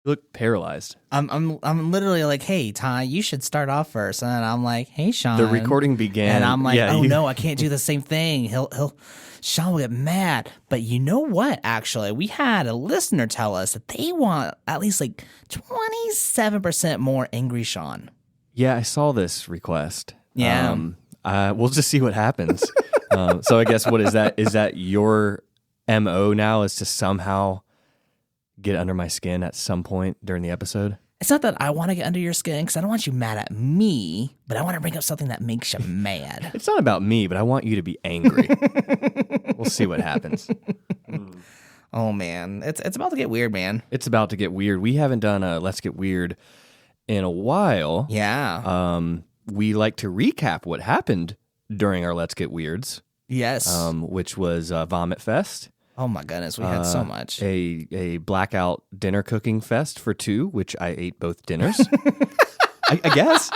look paralyzed. I'm literally like, hey, Ty, you should start off first. And then I'm like, hey, Sean. The recording began. And I'm like, no, I can't do the same thing. Sean will get mad. But you know what, actually? We had a listener tell us that they want at least like 27% more angry Sean. Yeah, I saw this request. Yeah. We'll just see what happens. So I guess what is that? Is that your MO now, is to somehow get under my skin at some point during the episode? It's not that I want to get under your skin because I don't want you mad at me, but I want to bring up something that makes you mad. It's not about me, but I want you to be angry. We'll see what happens. Oh, man. It's about to get weird, man. It's about to get weird. We haven't done a Let's Get Weird in a while. Yeah. We like to recap what happened during our Let's Get Weirds. Yes. Which was Vomit Fest. Oh my goodness, we had so much. A blackout dinner cooking fest for 2, which I ate both dinners. I guess.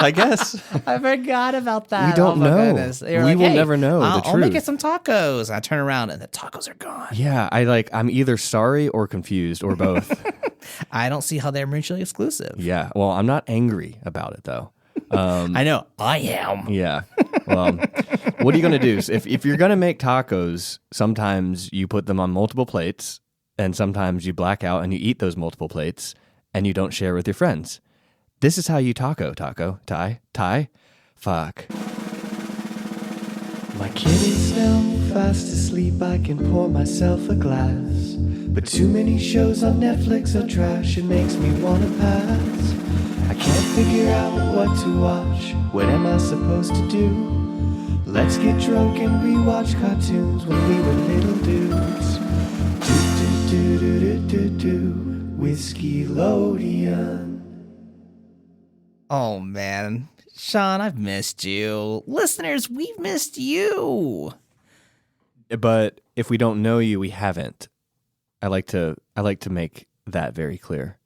I forgot about that. We don't know. Goodness. We will never know the truth. I'll make it some tacos. I turn around and the tacos are gone. Yeah, I'm either sorry or confused or both. I don't see how they're mutually exclusive. Yeah, well, I'm not angry about it though. I know. I am. Yeah. Well, what are you going to do? If you're going to make tacos, sometimes you put them on multiple plates, and sometimes you black out and you eat those multiple plates, and you don't share with your friends. This is how you Ty. Fuck. My kid is now fast asleep, I can pour myself a glass. But too many shows on Netflix are trash, it makes me wanna pass. I can't figure out what to watch, what am I supposed to do? Let's get drunk and rewatch cartoons when we were little dudes. Whiskeylodeon. Oh, man. Sean, I've missed you. Listeners, we've missed you. But if we don't know you, we haven't. I like to make that very clear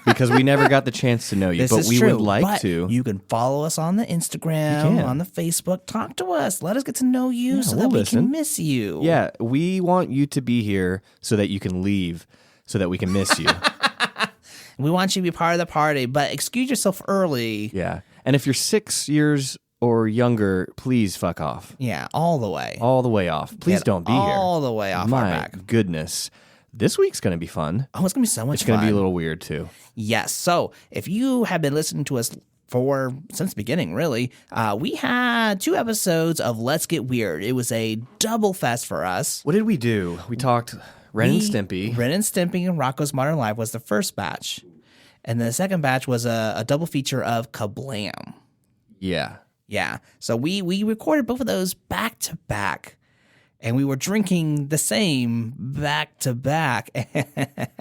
because we never got the chance to know you, but we would like to. You can follow us on the Instagram, on the Facebook. Talk to us. Let us get to know you so that we can miss you. Yeah, we want you to be here so that you can leave, so that we can miss you. We want you to be part of the party, but excuse yourself early. Yeah, and if you're 6 years or younger, please fuck off. Yeah, all the way. All the way off. Please don't be here. All the way off our back. My goodness. This week's going to be fun. Oh, it's going to be so much fun. It's going to be a little weird, too. Yes. So if you have been listening to us since the beginning, really, we had 2 episodes of Let's Get Weird. It was a double fest for us. What did we do? We talked Ren and Stimpy. Ren and Stimpy and Rocco's Modern Life was the first batch. And the second batch was a double feature of Kablam. Yeah. Yeah. So we recorded both of those back to back. And we were drinking the same back to back.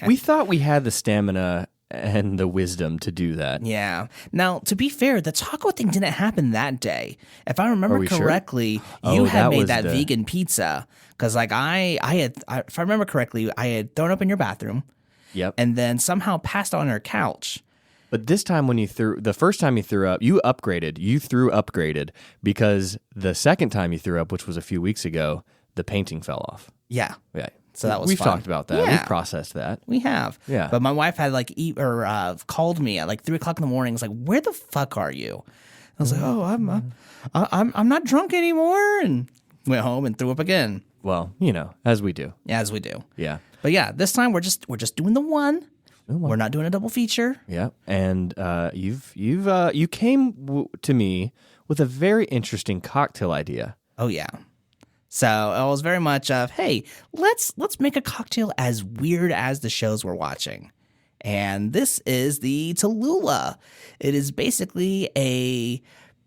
We thought we had the stamina and the wisdom to do that. Yeah. Now, to be fair, the taco thing didn't happen that day. If I remember correctly, you had made that vegan pizza. Because, like, if I remember correctly, I had thrown up in your bathroom. Yep. And then somehow passed on your couch. But this time the first time you threw up, you upgraded because the second time you threw up, which was a few weeks ago, the painting fell off. Yeah. Yeah. So that was We've fun. talked about that. Yeah. We've processed that. We have. Yeah. But my wife had called me at like 3:00 in the morning. It's like, where the fuck are you? I was like, oh, I'm not drunk anymore, and went home and threw up again. Well, as we do. As we do. Yeah. But yeah, this time we're just doing the one. We're not doing a double feature. Yeah. And you came to me with a very interesting cocktail idea. Oh yeah. So it was very much of, hey, let's make a cocktail as weird as the shows we're watching. And this is the Tallulah. It is basically a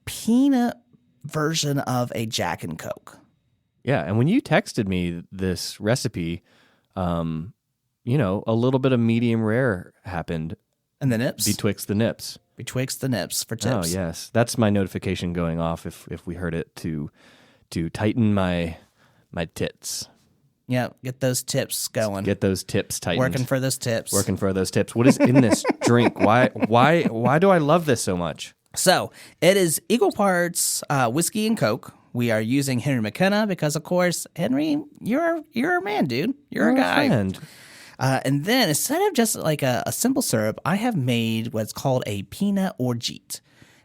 peanut version of a Jack and Coke. Yeah, and when you texted me this recipe, a little bit of medium rare happened. And the nips? Betwixt the nips. Betwixt the nips for tips. Oh, yes. That's my notification going off if we heard it to tighten my tits. Yeah, get those tips going. Get those tips tightened. Working for those tips. What is in this drink? Why do I love this so much? So, it is equal parts whiskey and Coke. We are using Henry McKenna because, of course, Henry, you're a man, dude. You're a guy. Friend. And then instead of just like a simple syrup, I have made what's called a peanut orgeat.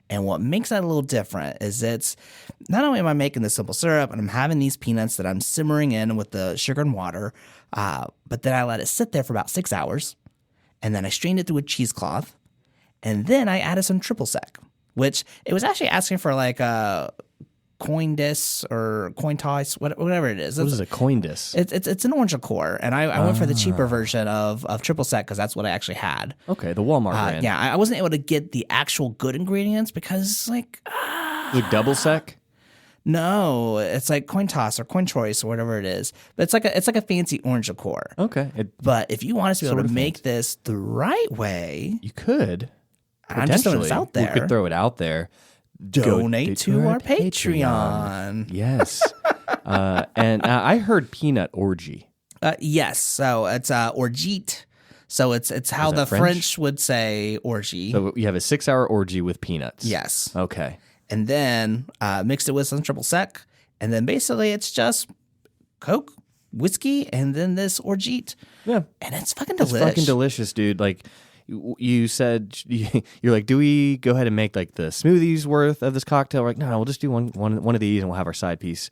And what makes that a little different is it's not only am I making the simple syrup and I'm having these peanuts that I'm simmering in with the sugar and water, but then I let it sit there for about 6 hours. And then I strained it through a cheesecloth. And then I added some triple sec, which it was actually asking for like a coin dis or coin toss, whatever it is. What is a coin dis? It's an orange liqueur, and I went for the cheaper version of triple sec because that's what I actually had. Okay, the Walmart brand. Yeah, I wasn't able to get the actual good ingredients because like double sec. No, it's like coin toss or coin choice or whatever it is. But it's like a fancy orange liqueur. Okay, but if you want us to be able to make this the right way, you could. I'm just throwing this out there. We could throw it out there. Donate to our Patreon. Yes. And I heard peanut orgy. Yes. So it's orgeat. So it's how the French would say orgy. So you have a 6-hour orgy with peanuts. Yes. Okay. And then mixed it with some triple sec. And then basically it's just Coke, whiskey, and then this orgeat. Yeah. And it's fucking delicious. It's fucking delicious, dude. Like, you said, you're like, do we go ahead and make like the smoothies worth of this cocktail? We're like, no, we'll just do one of these and we'll have our side piece,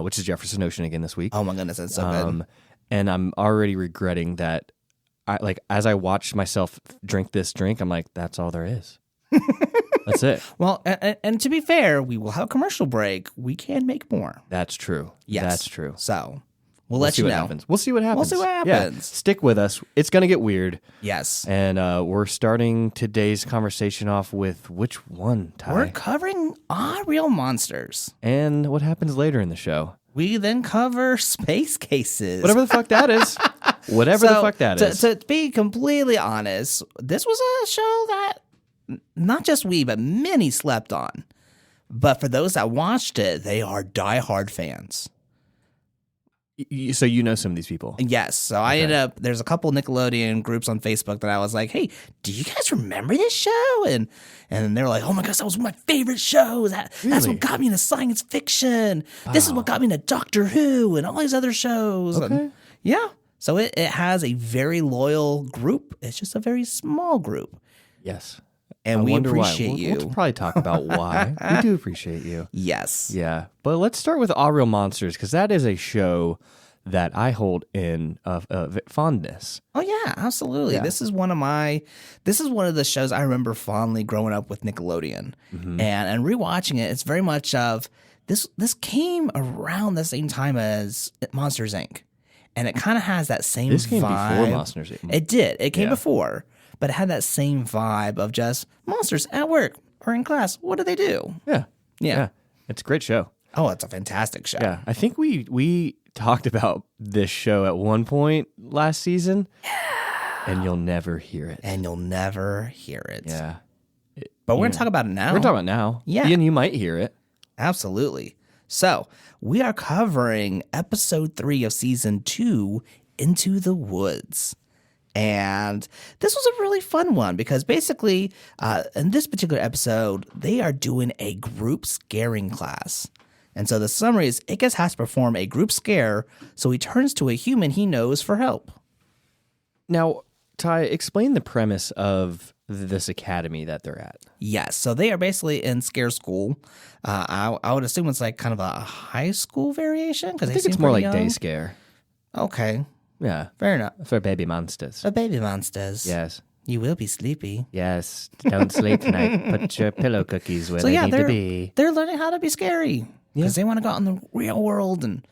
which is Jefferson Ocean again this week. Oh my goodness, that's so good. And I'm already regretting that. As I watched myself drink this drink, I'm like, that's all there is. That's it. Well, and to be fair, we will have a commercial break. We can make more. That's true. Yes. That's true. So we'll let you know. Happens. We'll see what happens. We'll see what Yeah. happens. Stick with us. It's going to get weird. Yes. And we're starting today's conversation off with which one, Ty? We're covering Ahhh Real Monsters. And what happens later in the show? We then cover Space Cases. Whatever the fuck that is. Whatever the fuck that is. To be completely honest, this was a show that not just we, but many slept on. But for those that watched it, they are diehard fans. So you know some of these people? Yes. So I ended up, there's a couple Nickelodeon groups on Facebook that I was like, hey, do you guys remember this show? And they were like, oh my gosh, that was one of my favorite shows. That's what got me into science fiction. Wow. This is what got me into Doctor Who and all these other shows. Okay. And yeah. So it has a very loyal group. It's just a very small group. Yes. And we appreciate you. We'll probably talk about why. We do appreciate you. Yes. Yeah. But let's start with Ahhh Real Monsters, because that is a show that I hold in fondness. Oh yeah, absolutely. Yeah. This is one of the shows I remember fondly growing up with Nickelodeon. Mm-hmm. And rewatching it, it's very much of this came around the same time as Monsters Inc. And it kind of has that same vibe. This came before Monsters Inc. It did. It came before. But it had that same vibe of just monsters at work or in class. What do they do? Yeah. It's a great show. Oh, it's a fantastic show. Yeah. I think we talked about this show at one point last season. Yeah. And you'll never hear it. Yeah. But we're going to talk about it now. We're talking about it now. Yeah. And you might hear it. Absolutely. So we are covering episode 3 of season 2, Into the Woods. And this was a really fun one because basically in this particular episode, they are doing a group scaring class. And so the summary is Ickes has to perform a group scare, so he turns to a human he knows for help. Now, Ty, explain the premise of this academy that they're at. Yes, so they are basically in scare school. I would assume it's like kind of a high school variation. I think it's more like young. day scare. Okay. Yeah. Fair enough. For baby monsters. For baby monsters. Yes. You will be sleepy. Yes. Don't sleep tonight. Put your pillow cookies where they need to be. They're learning how to be scary. Because they want to go out in the real world and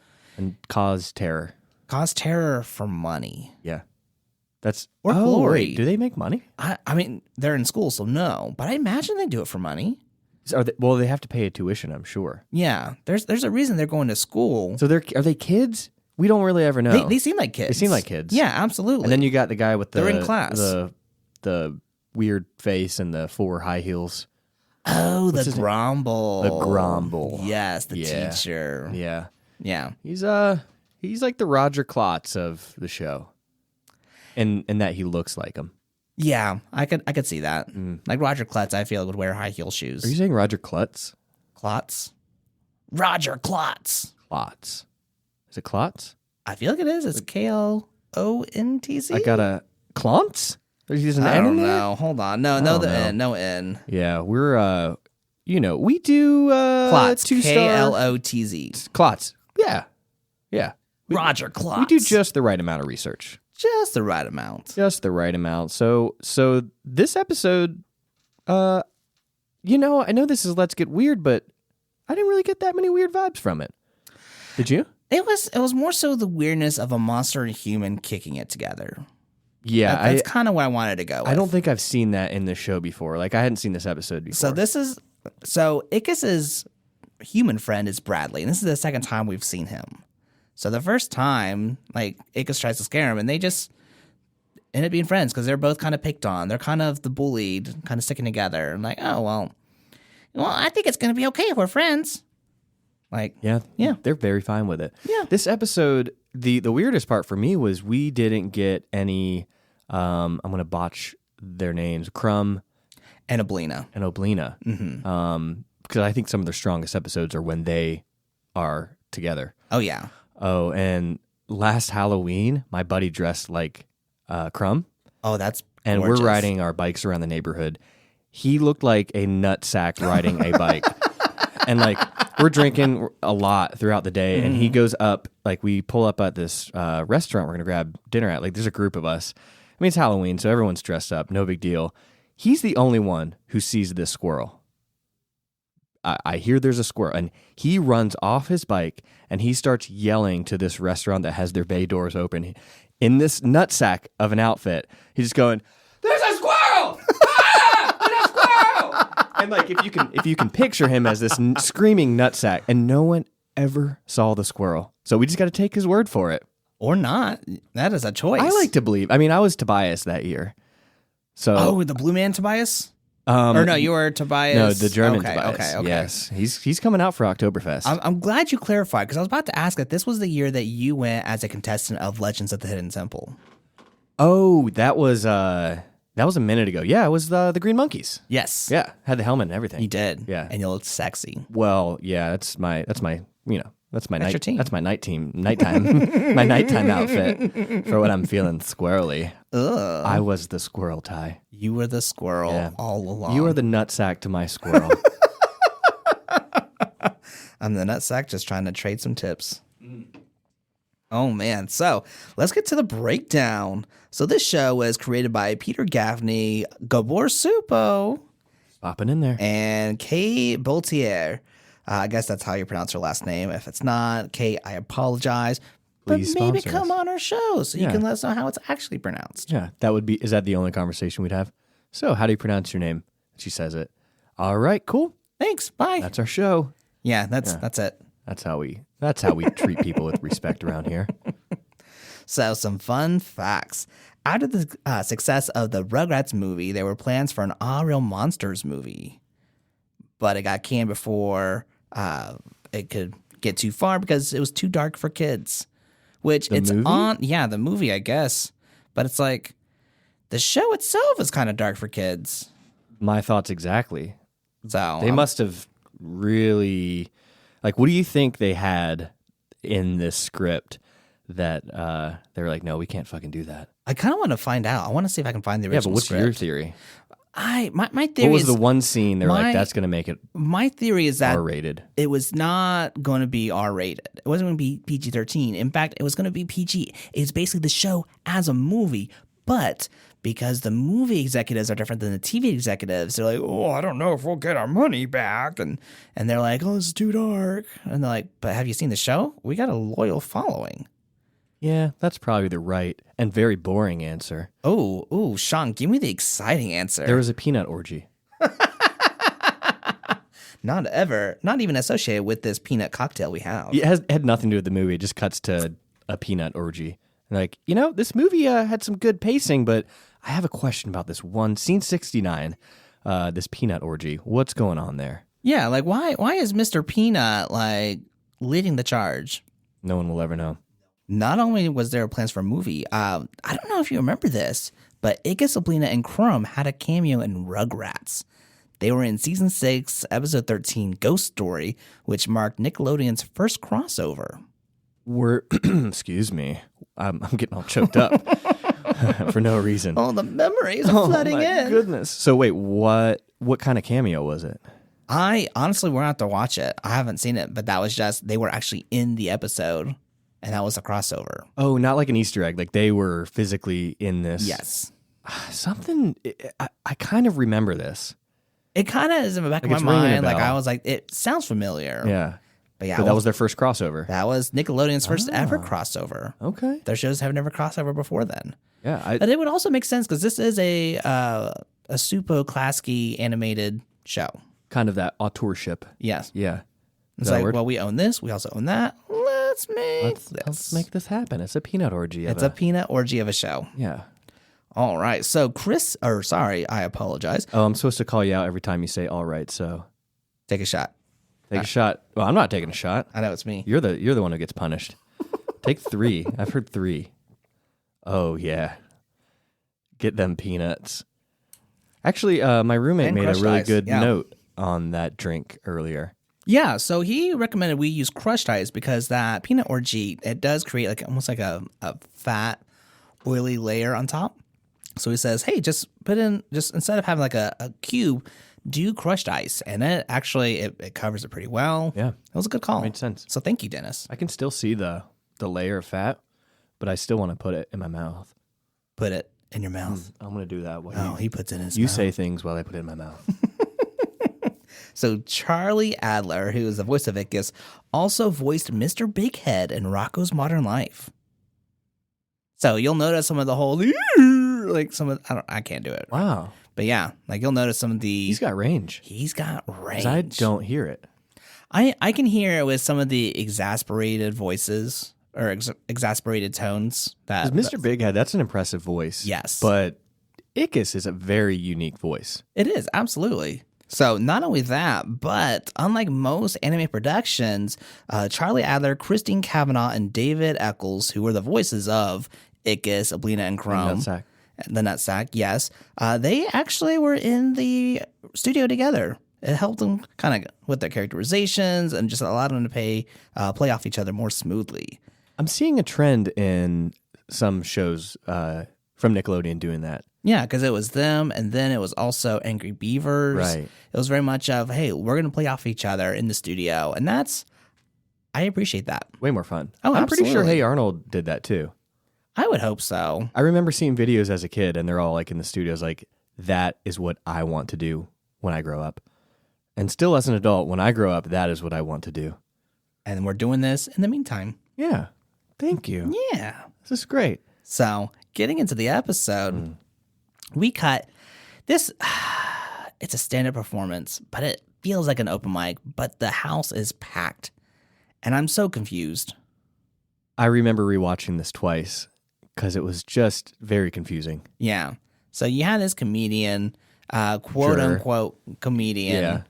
cause terror. Cause terror for money. Yeah. That's or glory. Wait, do they make money? I mean, they're in school, so no. But I imagine they do it for money. Well, they have to pay a tuition, I'm sure. Yeah. There's a reason they're going to school. So are they kids? We don't really ever know. They seem like kids. They seem like kids. Yeah, absolutely. And then you got the guy with they're in class. The weird face and the 4 high heels. Oh, the Grumble. The Grumble. Yes, the teacher. Yeah. Yeah. He's like the Roger Klotz of the show. In that he looks like him. Yeah, I could see that. Like Roger Klotz, I feel would wear high heel shoes. Are you saying Roger Klotz? Klotz? Roger Klotz. Klotz. Is it Klotz? I feel like it is. It's K-L. K-L-O-N-T-Z? I got a Klontz? There's an I N don't in there? know. Hold on. No, don't the know. N. No N. Yeah, we're, we do Klotz. 2-star. K-L-O-T-Z. Klotz. Yeah. Roger Klotz. We do just the right amount of research. Just the right amount. Just the right amount. So this episode, I know this is Let's Get Weird, but I didn't really get that many weird vibes from it. Did you? It was more so the weirdness of a monster and human kicking it together. Yeah, That's kind of what I wanted to go with. I don't think I've seen that in the show before. Like, I hadn't seen this episode before. So Ickis's human friend is Bradley, and this is the second time we've seen him. So the first time, like, Ickis tries to scare him, and they just end up being friends because they're both kind of picked on. They're kind of the bullied, kind of sticking together. And like, oh, well, I think it's going to be okay if we're friends. Like, Yeah, Yeah. they're very fine with it. Yeah. This episode, the weirdest part for me was we didn't get any, I'm going to botch their names, Crumb and Oblina. and Oblina. Because I think some of their strongest episodes are when they are together. Oh, yeah. Oh, and last Halloween, my buddy dressed like Crumb, Oh, that's and gorgeous. we're riding our bikes around the neighborhood. He looked like a nutsack riding a bike. And like, we're drinking a lot throughout the day, and he goes up, like, we pull up at this restaurant we're going to grab dinner at. Like, there's a group of us. I mean, it's Halloween, so everyone's dressed up. No big deal. He's the only one who sees this squirrel. I hear there's a squirrel, and he runs off his bike, and he starts yelling to this restaurant that has their bay doors open. In this nutsack of an outfit, he's just going, "There's a squirrel! Ah! There's a squirrel!" And like, if you can picture him as this screaming nutsack, and no one ever saw the squirrel, so we just got to take his word for it. Or not. That is a choice. I like to believe. I mean, I was Tobias that year, so Oh, the Blue Man Tobias? Or no, you were Tobias. no, the German okay, Tobias. Okay. Yes, he's coming out for Oktoberfest. I'm glad you clarified because I was about to ask that this was the year that you went as a contestant of Legends of the Hidden Temple. Oh, that was a minute ago. Yeah, it was the Green Monkeys. Yes. Yeah, had the helmet and everything. You did. Yeah. And you looked sexy. Well, yeah, that's my That's your night team. That's my nighttime my nighttime outfit for when I'm feeling squirrely. Ugh. I was the squirrel, Ty. You were the squirrel Yeah. all along. You are the nutsack to my squirrel. I'm the nutsack just trying to trade some tips. Oh, man. So let's get to the breakdown. So this show was created by Peter Gaffney, Gabor Supo, Popping in there. and Kay Boltier. I guess that's how you pronounce her last name. If it's not, Kay, I apologize. Please but maybe sponsor come us. on our show so you Yeah. can let us know how it's actually pronounced. Yeah, is that the only conversation we'd have? So, how do you pronounce your name? She says it. All right, cool. Thanks. Bye. That's our show. Yeah, that's it. That's how we treat people with respect around here. So, some fun facts. After the success of the Rugrats movie, there were plans for an Ahhh Real Monsters movie. But it got canned before it could get too far because it was too dark for kids. Which The movie? the movie, I guess. But it's like, the show itself is kind of dark for kids. My thoughts exactly. So They must have really, like, what do you think they had in this script that they were like, no, we can't fucking do that? I kind of want to find out. I want to see if I can find the original Yeah, but what's script. your theory? My theory What was is the one scene they're my- like, that's going to make it my theory is that R-rated? it was not going to be R-rated. It wasn't going to be PG-13. In fact, it was going to be PG. It's basically the show as a movie, but because the movie executives are different than the TV executives, they're like, oh, I don't know if we'll get our money back. And they're like, oh, this is too dark. And they're like, but have you seen the show? We got a loyal following. Yeah, that's probably the right and very boring answer. Oh, Sean, give me the exciting answer. There was a peanut orgy. Not even associated with this peanut cocktail we have. It had nothing to do with the movie. It just cuts to a peanut orgy. And like, this movie had some good pacing, but I have a question about this one. Scene 69, this peanut orgy. What's going on there? Yeah, like why is Mr. Peanut like leading the charge? No one will ever know. Not only was there plans for a movie, I don't know if you remember this, but Ickis, Oblina, and Crumb had a cameo in Rugrats. They were in Season 6, Episode 13, Ghost Story, which marked Nickelodeon's first crossover. were, excuse me, I'm getting all choked up for no reason. Oh, the memories are flooding my in. Goodness. So wait, what kind of cameo was it? I honestly, we're going to have to watch it. I haven't seen it, but that was just, they were actually in the episode, and that was a crossover. Oh, not like an Easter egg. Like they were physically in this. Yes. Something, I kind of remember this. It kind of is in the back Like of it's my ringing a mind. Like bell. I was like, it sounds familiar. Yeah. But yeah, So that was their first crossover. that was Nickelodeon's first ever crossover. Okay. Their shows have never crossed over before then. Yeah. But it would also make sense because this is a Supo Klasky animated show. Kind of that auteurship. Yes. Yeah. It's Is that a like, word? well, we own this. We also own that. Let's make this. Let's make this happen. It's a peanut orgy. It's a peanut orgy of a show. Yeah. All right. So I apologize. Oh, I'm supposed to call you out every time you say all right, so Take a shot. take a shot. Well, I'm not taking a shot. I know it's me. You're the one who gets punished. Take 3. I've heard 3. Oh yeah. Get them peanuts. Actually, my roommate And made a crushed really ice, good yeah. note on that drink earlier. Yeah, so he recommended we use crushed ice because that peanut orgy, it does create like almost like a fat, oily layer on top. So he says, hey, just instead of having like a cube, do crushed ice. And it actually, it covers it pretty well. Yeah. It was a good call. Made sense. So thank you, Dennis. I can still see the layer of fat, but I still want to put it in my mouth. Put it in your mouth. I'm going to do that. Oh, he puts it in his You mouth. say things while I put it in my mouth. So Charlie Adler, who is the voice of Ickis, also voiced Mr. Big Head in Rocco's Modern Life. So you'll notice some of the whole like some of I can't do it. Wow. But yeah, like you'll notice some of the He's got range. he's got 'Cause range. I don't hear it. I can hear it with some of the exasperated voices or exasperated tones. That 'Cause Mr. Big Head, that's an impressive voice. Yes. But Ickis is a very unique voice. It is, absolutely. So not only that, but unlike most anime productions, Charlie Adler, Christine Cavanaugh, and David Eccles, who were the voices of Ickis, Ablina, and Chrome, Nutsack. the Nutsack, yes, they actually were in the studio together. It helped them kind of with their characterizations and just allowed them to play off each other more smoothly. I'm seeing a trend in some shows from Nickelodeon doing that. Yeah, because it was them, and then it was also Angry Beavers. Right. It was very much of, hey, we're going to play off each other in the studio, and I appreciate that. Way more fun. Oh, I'm pretty sure absolutely. Hey Arnold did that too. I would hope so. I remember seeing videos as a kid, and they're all like in the studios, like, that is what I want to do when I grow up. And still as an adult, when I grow up, that is what I want to do. And we're doing this in the meantime. Yeah. Thank you. Yeah. This is great. So, getting into the episode, we cut this. It's a stand-up performance, but it feels like an open mic, but the house is packed. And I'm so confused. I remember rewatching this twice because it was just very confusing. Yeah. So you had this comedian, quote unquote comedian. Yeah.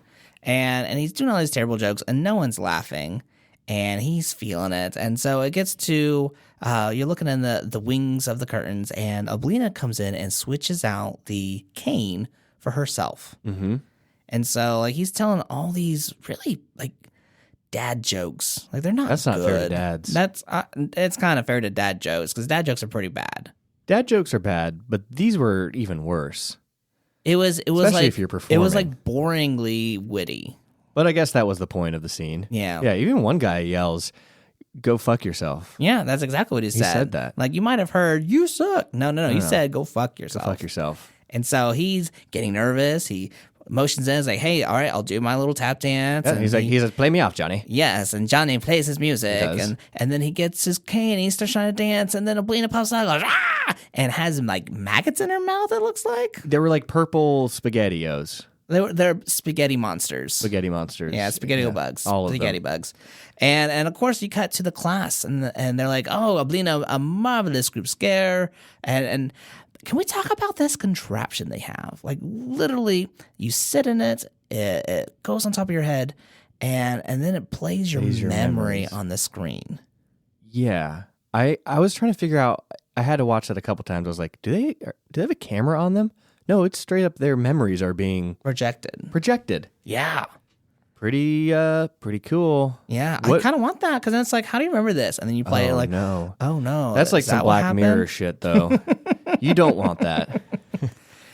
And he's doing all these terrible jokes and no one's laughing. And he's feeling it. And so it gets to you're looking in the wings of the curtains, and Ablina comes in and switches out the cane for herself. Mm-hmm. And so like he's telling all these really like dad jokes. Like they're not That's not good. fair to dads. That's it's kind of fair to dad jokes because dad jokes are pretty bad. Dad jokes are bad, but these were even worse. It was Especially like if you're it was performing. like boringly witty. But I guess that was the point of the scene. Yeah. Yeah, even one guy yells, "Go fuck yourself." Yeah, that's exactly what he said. said that. Like you might have heard, "You suck." No. He said, "Go fuck Go yourself." fuck yourself. And so he's getting nervous. He motions in, is like, "Hey, all right, I'll do my little tap dance." Yeah, And he's like, "Play me off, Johnny." yes, and Johnny plays his music, He does. and then he gets his cane, and he starts trying to dance, and then Ablina pops out, and goes, "Ah!" and has like maggots in her mouth. It looks like They were like purple SpaghettiOs. they're spaghetti monsters. Spaghetti monsters. Yeah, spaghetti bugs. All of spaghetti them. bugs. And of course you cut to the class and they're like, "Oh, Ablina, a marvelous group scare." And can we talk about this contraption they have? Like literally you sit in it, it goes on top of your head, and then it plays your Plays your memory memories. on the screen. Yeah. I was trying to figure out, I had to watch that a couple times. I was like, do they have a camera on them? No, it's straight up their memories are being Projected. projected. Yeah. Pretty cool. Yeah, I What- kind of want that because then it's like, how do you remember this? And then you play it like, no. oh no, That's like is some that what Black Mirror happened? shit, though. You don't want that.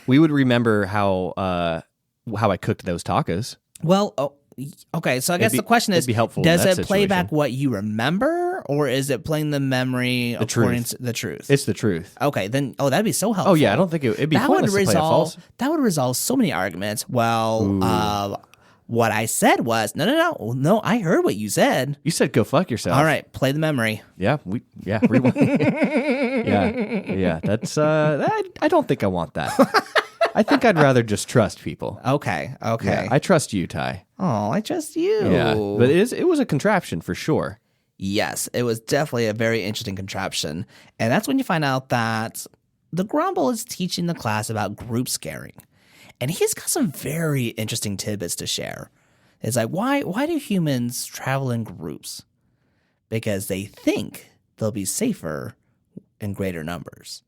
We would remember how I cooked those tacos. Well, okay. So I guess be- the question is, it'd be helpful in does that it play situation. back what you remember, or is it playing the memory according truth. to the truth? It's the truth. Okay, then that'd be so helpful. Oh yeah, I don't think it'd be that would pointless to play a resolve false. that would resolve so many arguments. Well, what I said was no. I heard what you said. You said go fuck yourself. All right, play the memory. Yeah, rewind. yeah. That's I don't think I want that. I think I'd rather just trust people. Okay. Yeah, I trust you, Ty. Oh, I trust you. Yeah, but it was a contraption for sure. Yes, it was definitely a very interesting contraption. And that's when you find out that the Grumble is teaching the class about group scaring. And he's got some very interesting tidbits to share. It's like, why do humans travel in groups? Because they think they'll be safer in greater numbers.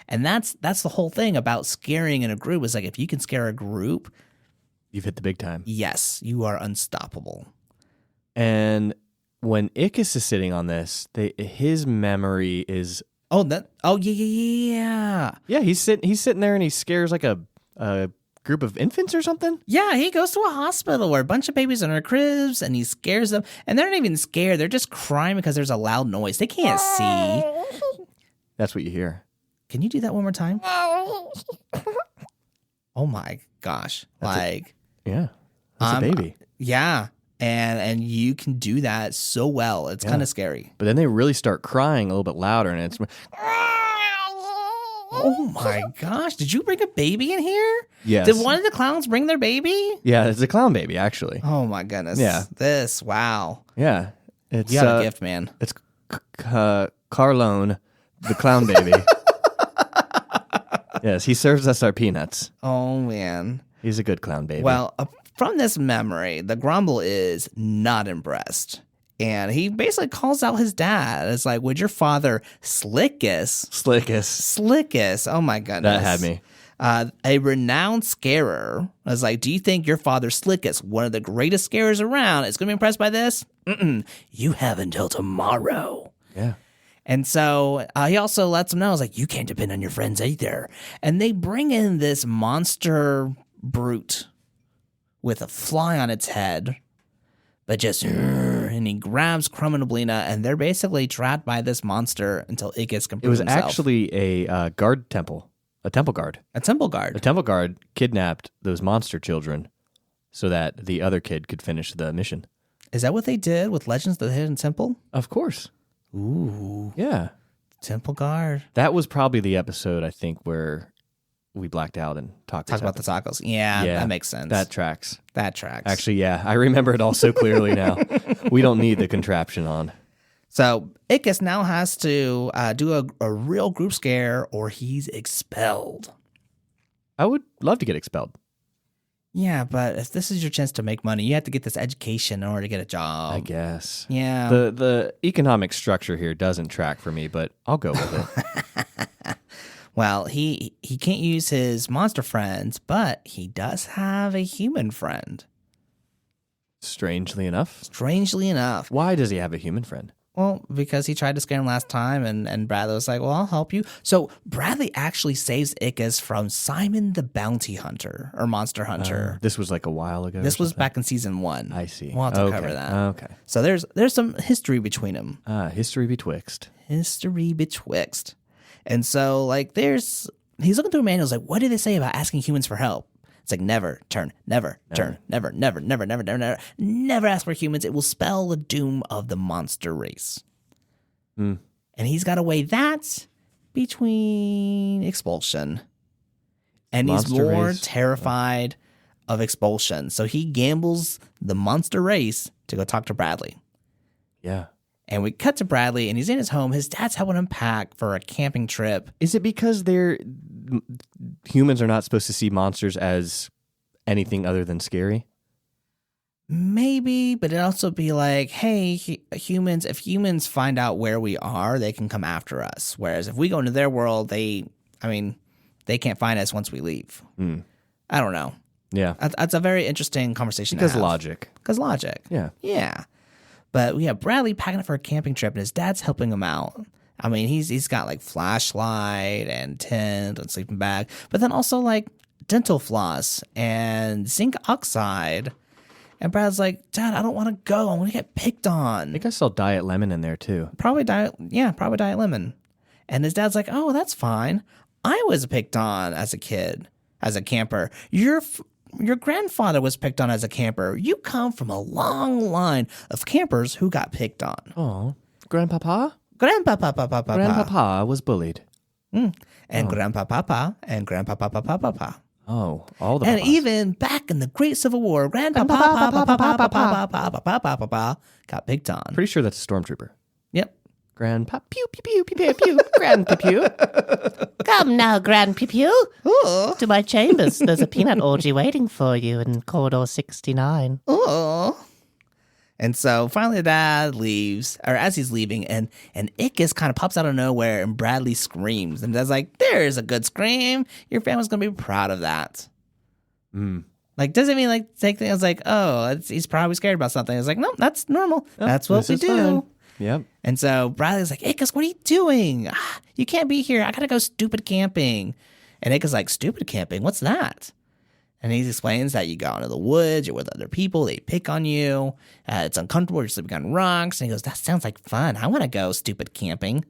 And that's the whole thing about scaring in a group. Is like, if you can scare a group, You've hit the big time. yes, you are unstoppable. And when Ickis is sitting on this, his memory is Yeah. he's sitting there and he scares like a group of infants or something. Yeah, he goes to a hospital where a bunch of babies are in their cribs and he scares them. And they're not even scared. They're just crying because there's a loud noise. They can't see. That's what you hear. Can you do that one more time? Oh my gosh. Yeah, that's a baby. Yeah. And you can do that so well. It's kind of scary. But then they really start crying a little bit louder, and it's Oh my gosh. Did you bring a baby in here? Yes. Did one of the clowns bring their baby? Yeah, it's a clown baby actually. Oh my goodness. Yeah. Wow. Yeah, it's You got a gift, man. It's Carlone, the clown baby. Yes, he serves us our peanuts. Oh man. He's a good clown baby. Well, from this memory, the Grumble is not impressed. And he basically calls out his dad. It's like, would your father Slickus? Slickus. Oh my goodness. That had me. A renowned scarer was like, do you think your father Slickus, one of the greatest scarers around, is going to be impressed by this? You have until tomorrow. Yeah. And so he also lets them know, it's like, you can't depend on your friends either. And they bring in this monster brute with a fly on its head, but just, and he grabs Crumb and Oblina, and they're basically trapped by this monster until Ickis can It prove was himself. actually a guard temple, a temple guard. A temple guard. The temple guard kidnapped those monster children so that the other kid could finish the mission. Is that what they did with Legends of the Hidden Temple? Of course. Ooh, Yeah. temple guard. That was probably the episode, I think, where we blacked out and talked Talk about the tacos. Yeah, that makes sense. That tracks. That tracks. Actually, yeah, I remember it all so clearly now. We don't need the contraption on. So Ickis now has to do a real group scare or he's expelled. I would love to get expelled. Yeah, but if this is your chance to make money, you have to get this education in order to get a job. I guess. Yeah. The economic structure here doesn't track for me, but I'll go with it. Well, he can't use his monster friends, but he does have a human friend. Strangely enough. Strangely enough. Why does he have a human friend? Well, because he tried to scare him last time, and Bradley was like, well, I'll help you. So Bradley actually saves Ickis from Simon the Bounty Hunter, or Monster Hunter. This was like a while ago. This was back in season 1. I see. We'll have to cover that. Okay. So there's some history between them. History betwixt. History betwixt. And so, like, he's looking through a manual. He's like, what do they say about asking humans for help? It's like, never turn, never turn, never ask for humans. It will spell the doom of the monster race. And he's got to weigh that between expulsion. And he's Monster more race. terrified of expulsion. So he gambles the monster race to go talk to Bradley. Yeah. And we cut to Bradley, and he's in his home. His dad's helping him pack for a camping trip. Is it because humans are not supposed to see monsters as anything other than scary? Maybe, but it'd also be like, hey, humans, if humans find out where we are, they can come after us. Whereas if we go into their world, they can't find us once we leave. I don't know. Yeah. That's a very interesting conversation Because to have. logic. Because logic. Yeah. Yeah. But we have Bradley packing up for a camping trip, and his dad's helping him out. I mean, he's got like flashlight and tent and sleeping bag, but then also like dental floss and zinc oxide. And Brad's like, Dad, I don't want to go. I'm going to get picked I on. think I saw Diet Lemon in there too. Probably Diet Lemon. And his dad's like, oh, that's fine. I was picked on as a kid, as a camper. Your grandfather was picked on as a camper. You come from a long line of campers who got picked on. Oh, Grandpapa? Grandpapa. Grandpapa was bullied. And Grandpapa and Grandpapa. Oh, all the And papas. even back in the Great Civil War, Grandpapa got picked on. Pretty sure that's a stormtrooper. Yep. Grandpa pew pew pew pew pew pew. Grandpa pew. Come now, Grand Pew, to my chambers. There's a peanut orgy waiting for you in corridor 69. Oh. And so finally Dad leaves, or as he's leaving, and Ickis kind of pops out of nowhere and Bradley screams. And Dad's like, there's a good scream. Your family's going to be proud of that. Like, doesn't mean like take things like, oh, he's probably scared about something. It's like, no, that's normal. That's what this we is do. fine. Yep. And so Bradley's like, Ickis, what are you doing? You can't be here. I got to go stupid camping. And Ickis like, stupid camping? What's that? And he explains that you go into the woods, you're with other people, they pick on you, it's uncomfortable, you're sleeping on rocks. And he goes, that sounds like fun. I want to go stupid camping.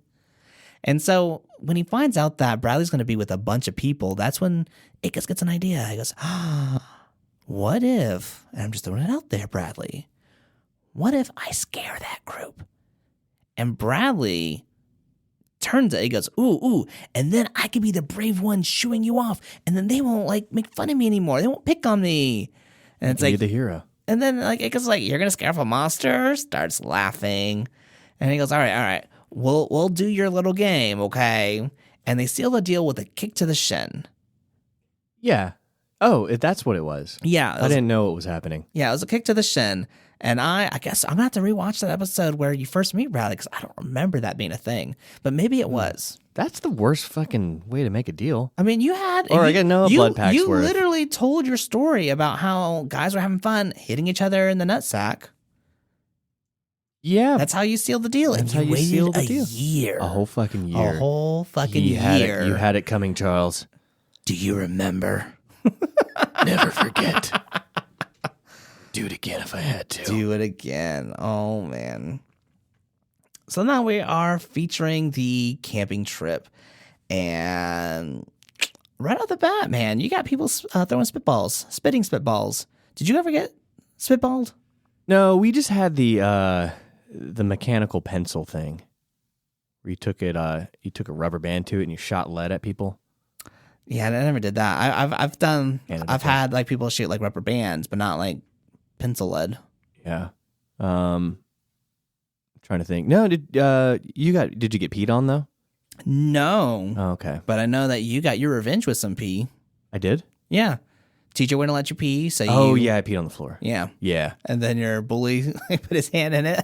And so when he finds out that Bradley's going to be with a bunch of people, that's when Ickis gets an idea. He goes, what if, and I'm just throwing it out there, Bradley, what if I scare that group? And Bradley turns it. He goes, ooh, and then I could be the brave one shooing you off, and then they won't like make fun of me anymore. They won't pick on me. And it's You're like the hero. And then like it goes like, you're gonna scare off a monster? Starts laughing, and he goes, all right, we'll do your little game, okay? And they seal the deal with a kick to the shin. Yeah. Oh, that's what it was. Yeah, I didn't know what was happening. Yeah, it was a kick to the shin. And I guess I'm going to have to rewatch that episode where you first meet Bradley because I don't remember that being a thing. But maybe it was. That's the worst fucking way to make a deal. I mean, you had... Or I get no blood packs You worth. literally told your story about how guys were having fun hitting each other in the nutsack. Yeah. That's how you sealed the deal. That's And how you waited sealed the a deal. year. A whole fucking year. A whole fucking You had year. it. You had it coming, Charles. Do you remember? Never forget. Do it again if I had to. Do it again. Oh, man. So now we are featuring the camping trip. And right off the bat, man, you got people throwing spitting spitballs. Did you ever get spitballed? No, we just had the mechanical pencil thing. Where you took a rubber band to it and you shot lead at people. Yeah, I never did that. I've had like people shoot like rubber bands, but not like pencil lead. Yeah. Trying to think. No, did you get peed on though? No. Oh, okay. But I know that you got your revenge with some pee. I did? Yeah. Teacher wouldn't let you pee, so Oh, yeah, I peed on the floor. Yeah. Yeah. And then your bully put his hand in it.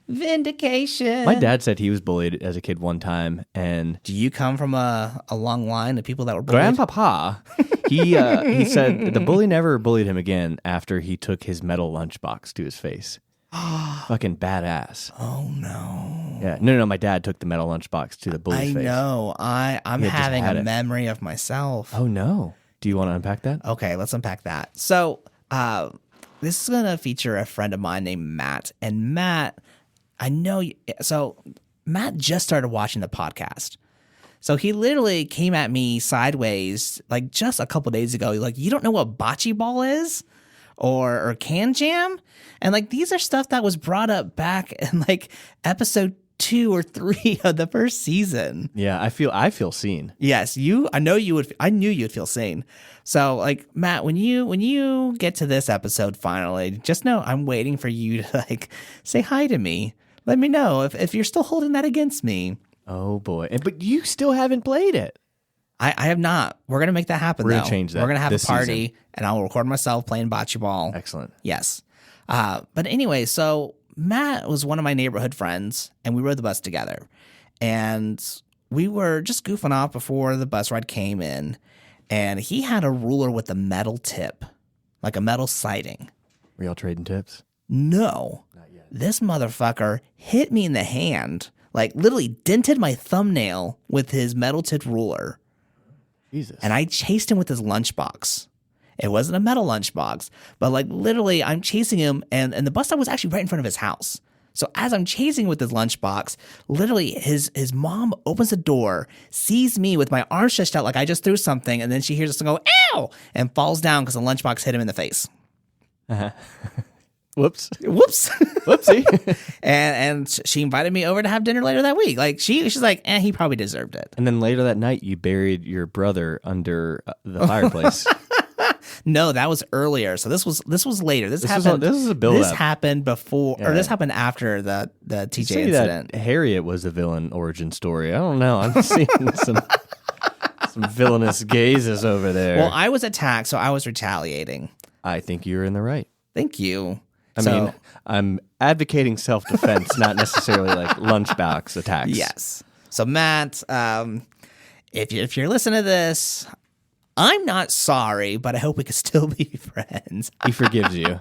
Vindication. My dad said he was bullied as a kid one time, and Do you come from a long line of people that were bullied? Grandpapa, he said the bully never bullied him again after he took his metal lunchbox to his face. Fucking badass. Oh, no. Yeah. No, my dad took the metal lunchbox to the bully's I face. know. I'm He had just having had a it. memory of myself. Oh, no. Do you want to unpack that? Okay, let's unpack that. So, this is going to feature a friend of mine named Matt. And Matt, Matt just started watching the podcast. So he literally came at me sideways, like just a couple days ago. He's like, you don't know what bocce ball is? Or can jam? And like, these are stuff that was brought up back in like episode 2 or 3 of the first season. Yeah, I feel seen. Yes, I knew you would feel seen. So like, Matt, when you get to this episode finally, just know I'm waiting for you to like say hi to me. Let me know if you're still holding that against me. Oh, boy. But you still haven't played it. I have not. We're going to make that happen, We're though. gonna change that We're going to have a this party, season. and I'll record myself playing bocce ball. Excellent. Yes. But anyway, so Matt was one of my neighborhood friends, and we rode the bus together. And we were just goofing off before the bus ride came in. and he had a ruler with a metal tip, like a metal siding. Were y'all trading tips? No. Not yet. This motherfucker hit me in the hand, like literally dented my thumbnail with his metal tipped ruler. Jesus. And I chased him with his lunchbox. It wasn't a metal lunchbox, but like literally I'm chasing him and the bus stop was actually right in front of his house. So as I'm chasing with his lunchbox, literally his mom opens the door, sees me with my arms stretched out like I just threw something, and then she hears us go, ow, and falls down because the lunchbox hit him in the face. Whoops. Whoops. Whoopsie. and she invited me over to have dinner later that week. Like she's like, he probably deserved it. And then later that night, you buried your brother under the fireplace. No, that was earlier. So this was later. This is a build-up. This happened before, or this happened after the TJ incident. That Harriet was a villain origin story. I don't know. I'm seeing some villainous gazes over there. Well, I was attacked, so I was retaliating. I think you're in the right. Thank you. I mean, I'm advocating self-defense, not necessarily like lunchbox attacks. Yes. So Matt, if you're listening to this, I'm not sorry, but I hope we can still be friends. He forgives you.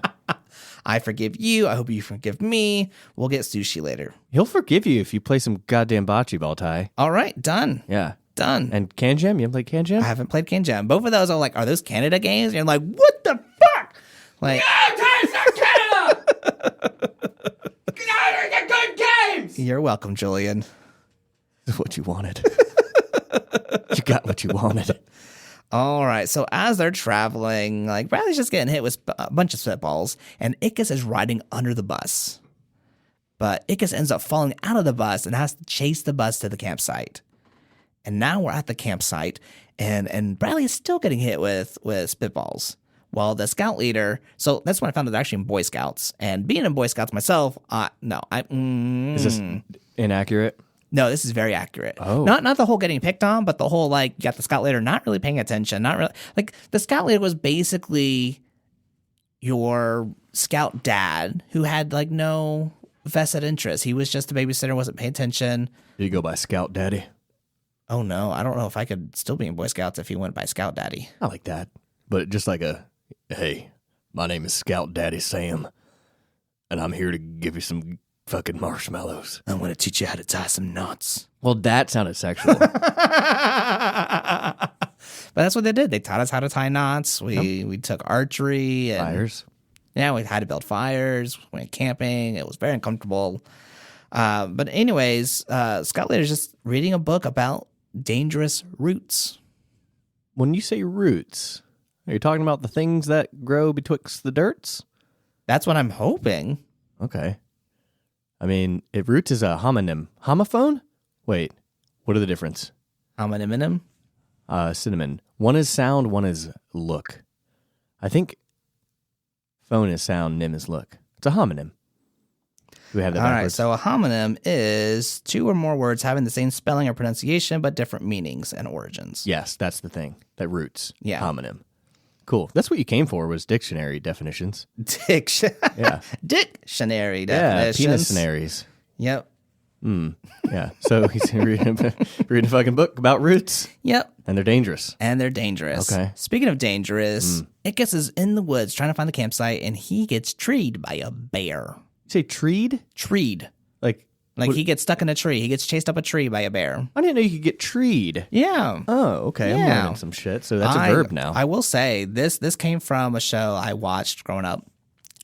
I forgive you. I hope you forgive me. We'll get sushi later. He'll forgive you if you play some goddamn bocce ball, Ty. All right, done. Yeah. Done. And Can Jam? You haven't played Can Jam? I haven't played Can Jam. Both of those are like, are those Canada games? And you're like, what the fuck? Like, No, Ty, it's not Canada! Canada, they're good games! You're welcome, Julian. That's what you wanted. You got what you wanted. All right. So as they're traveling, like Bradley's just getting hit with a bunch of spitballs, and Ickes is riding under the bus. But Ickes ends up falling out of the bus and has to chase the bus to the campsite. And now we're at the campsite, and Bradley is still getting hit with spitballs. Well, the scout leader, so that's when I found out they're actually in Boy Scouts. And being in Boy Scouts myself, Is this inaccurate? No, this is very accurate. Oh. Not the whole getting picked on, but the whole, like, you got the scout leader not really paying attention. Not really. Like, the scout leader was basically your scout dad who had, like, no vested interest. He was just a babysitter, wasn't paying attention. Did you go by Scout Daddy? Oh, no. I don't know if I could still be in Boy Scouts if he went by Scout Daddy. I like that. But just like hey, my name is Scout Daddy Sam, and I'm here to give you some fucking marshmallows. I'm going to teach you how to tie some knots. Well, that sounded sexual. But that's what they did. They taught us how to tie knots. We took archery. And, Fires. Yeah, we had to build fires. We went camping. It was very uncomfortable. But anyways, Scout Leader's just reading a book about dangerous roots. When you say roots, are you talking about the things that grow betwixt the dirts? That's what I'm hoping. Okay. I mean, if roots is a homonym. Homophone? Wait, what are the difference? Homonym? Cinnamon. One is sound, one is look. I think phone is sound, nym is look. It's a homonym. Do we have that All right, backwards? so a homonym is two or more words having the same spelling or pronunciation but different meanings and origins. Yes, that's the thing. That roots. Yeah. Homonym. Cool. That's what you came for, was dictionary definitions. Yeah. Dictionary Yeah, definitions. peniscenaries. Yep. Yeah. So he's reading a fucking book about roots, Yep. and they're dangerous. And they're dangerous. Okay. Speaking of dangerous, Ickes is in the woods trying to find the campsite, and he gets treed by a bear. You say treed? Treed. Like Like what- he gets stuck in a tree. He gets chased up a tree by a bear. I didn't know you could get treed. Yeah. Oh, okay. I'm Yeah. learning some shit. So that's a verb now. I will say this came from a show I watched growing up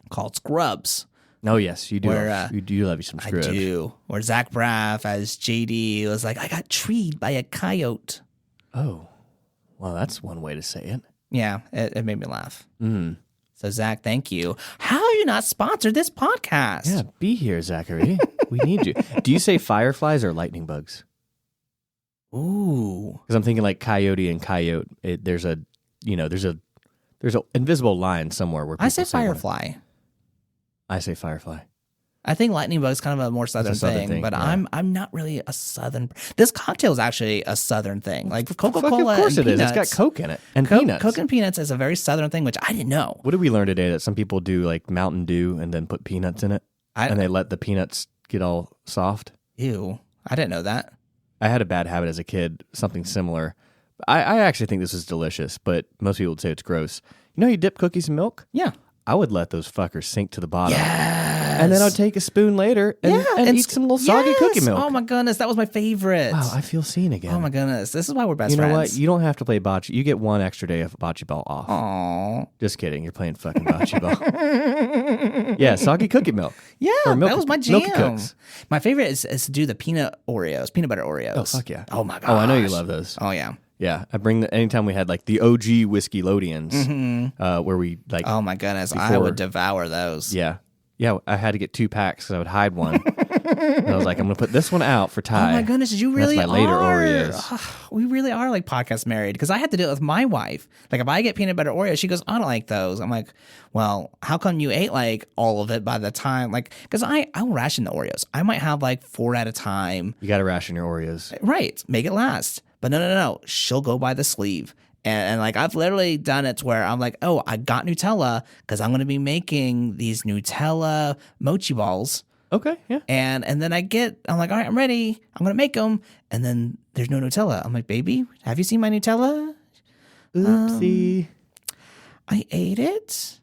called Scrubs. Oh, yes. You do. Where, You do love you some Scrubs. I do. Where Zach Braff as JD was like, I got treed by a coyote. Oh. Well, that's one way to say it. Yeah, it made me laugh. So, Zach, thank you. How are you not sponsored this podcast? Yeah, be here, Zachary. We need you. Do you say fireflies or lightning bugs? Ooh. Because I'm thinking like coyote and coyote. There's a invisible line somewhere where people I say say one. firefly. I say firefly. I think lightning bug is kind of a more southern, southern thing, but yeah. I'm not really a southern. This cocktail is actually a southern thing. Like Coca-Cola Fuck, of course and it is. peanuts. It's got Coke in it and peanuts. Coke and peanuts is a very southern thing, which I didn't know. What did we learn today? That some people do like Mountain Dew and then put peanuts in it, and they let the peanuts get all soft. Ew, I didn't know that. I had a bad habit as a kid, something similar. I actually think this is delicious, but most people would say it's gross. You know, you dip cookies in milk. Yeah. I would let those fuckers sink to the bottom. Yes. And then I'll take a spoon later and eat some little soggy cookie milk. Oh my goodness, that was my favorite. Wow, I feel seen again. Oh my goodness, this is why we're best You know friends. what? You don't have to play bocce. You get one extra day of bocce ball off. Aww. Just kidding. You're playing fucking bocce ball. Yeah, soggy cookie milk. Yeah, Or milk, that was my Milky jam. Cooks. My favorite is to do the peanut butter Oreos. Oh, fuck yeah. Oh my god. Oh, I know you love those. Oh yeah. Yeah, I bring anytime we had like the OG Whiskeylodeons, where we like. Oh my goodness, I before- would devour those. Yeah. I had to get 2 packs because I would hide one. And I was like, I'm going to put this one out for Ty. Oh my goodness, you really That's my later are. Oreos. We really are like podcast married because I had to do it with my wife. Like if I get peanut butter Oreos, she goes, I don't like those. I'm like, well, how come you ate like all of it by the time? Like, because I will ration the Oreos. I might have like 4 at a time. You got to ration your Oreos. Right, make it last. But no. She'll go by the sleeve. And like I've literally done it to where I'm like, oh, I got Nutella because I'm going to be making these Nutella mochi balls. Okay, yeah. And then I'm like, all right, I'm ready. I'm going to make them. And then there's no Nutella. I'm like, baby, have you seen my Nutella? Oopsie. I ate it.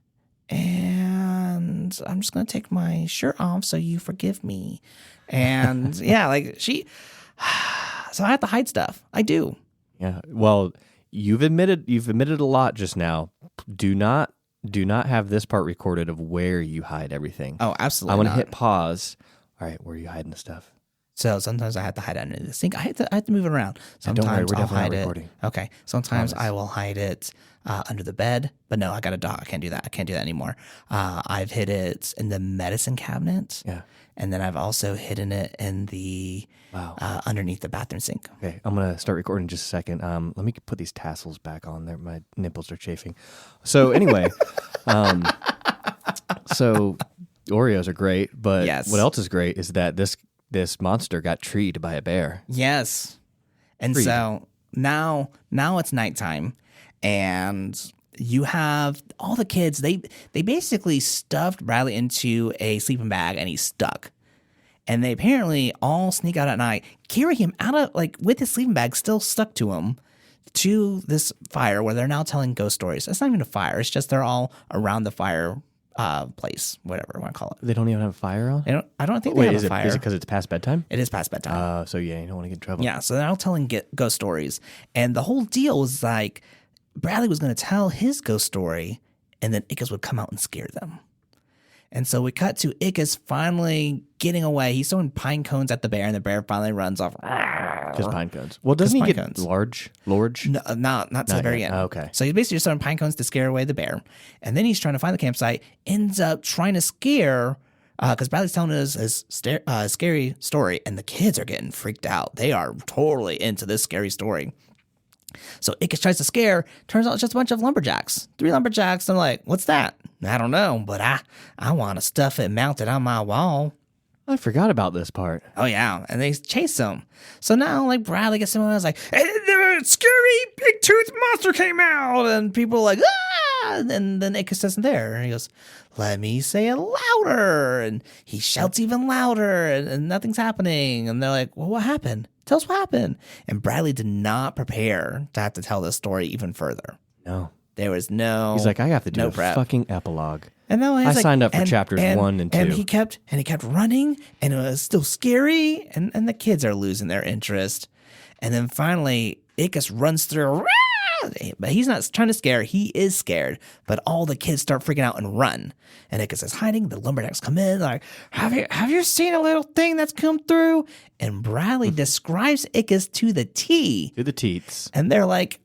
And I'm just going to take my shirt off so you forgive me. And yeah, like so I have to hide stuff. I do. Yeah. Well, you've admitted a lot just now. Do not have this part recorded of where you hide everything. Oh, absolutely. I want to not. hit pause. All right, where are you hiding the stuff? So sometimes I have to hide it under the sink. I have to move it around. And don't worry, Sometimes we're I'll definitely hide not it. recording. Okay. Sometimes Promise. I will hide it under the bed. But no, I got a dog. I can't do that. I can't do that anymore. I've hid it in the medicine cabinet. Yeah. And then I've also hidden it in the underneath the bathroom sink. Okay, I'm gonna start recording in just a second. Let me put these tassels back on there. My nipples are chafing. So anyway, so Oreos are great, but Yes. what else is great is that this monster got treed by a bear. Yes. And Freed. so now it's nighttime and you have all the kids, they basically stuffed Bradley into a sleeping bag and he's stuck. And they apparently all sneak out at night, carry him out of, like, with his sleeping bag still stuck to him, to this fire where they're now telling ghost stories. It's not even a fire. It's just they're all around the fire place, whatever you want to call it. They don't even have a fire on. I don't think Wait, they have is a it fire. is it because it's past bedtime? It is past bedtime. So yeah, you don't want to get in trouble. Yeah, so they're all telling ghost stories. And the whole deal was like Bradley was going to tell his ghost story and then Ickes would come out and scare them. And so we cut to Ickes finally getting away. He's throwing pine cones at the bear and the bear finally runs off. Just pine cones. Well, doesn't he pine get cones. large? No, not to the very yet. end. Oh, okay. So he's basically just throwing pine cones to scare away the bear. And then he's trying to find the campsite, ends up trying to scare, because Bradley's telling us his scary story, and the kids are getting freaked out. They are totally into this scary story. So Ickes tries to scare. Turns out it's just a bunch of lumberjacks. 3 lumberjacks. They're like, what's that? I don't know, but I want to stuff it mounted on my wall. I forgot about this part. Oh, yeah. And they chase him. So now, like, Bradley gets someone else like, hey, the scary big tooth monster came out. And people are like, ah. And then Ickes isn't there. And he goes, let me say it louder. And he shouts even louder. And nothing's happening. And they're like, well, what happened? Tell us what happened. And Bradley did not prepare to have to tell this story even further. No. There was no. He's like, I have to do no a prep. fucking epilogue. And then I signed up for chapters 1 and 2. And he kept running, and it was still scary, and the kids are losing their interest. And then finally, Ickes runs through, but he's not trying to scare. He is scared. But all the kids start freaking out and run. And Ickes is hiding. The lumberjacks come in, like, have you seen a little thing that's come through? And Bradley describes Ickes to the T. To the teats. And they're like,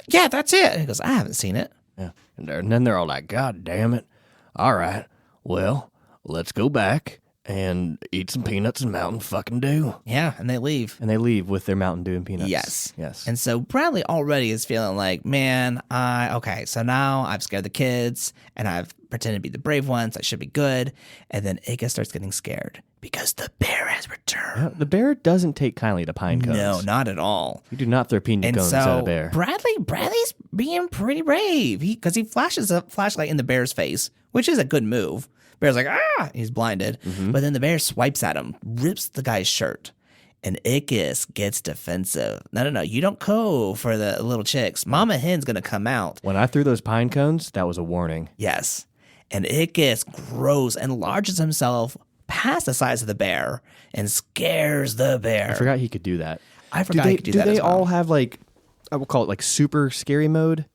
yeah, that's it. And he goes, I haven't seen it. Yeah. And then they're all like, God damn it. All right. Well, let's go back and eat some peanuts and Mountain fucking Dew. Yeah, and they leave. And they leave with their Mountain Dew and peanuts. Yes. Yes. And so Bradley already is feeling like, man, okay, so now I've scared the kids and I've pretended to be the brave ones. I should be good. And then Ickes starts getting scared because the bear has returned. The bear doesn't take kindly to pine cones. No, not at all. You do not throw pina And cones at so a bear. Bradley's being pretty brave because he flashes a flashlight in the bear's face, which is a good move. Bear's like, he's blinded. Mm-hmm. But then the bear swipes at him, rips the guy's shirt. And Ickis gets defensive. No. You don't go for the little chicks. Mama Hen's going to come out. When I threw those pine cones, that was a warning. Yes. And Ickis grows and enlarges himself past the size of the bear and scares the bear. I forgot he could do that. I forgot he could do that Do as they well. all have like, I will call it like super scary mode?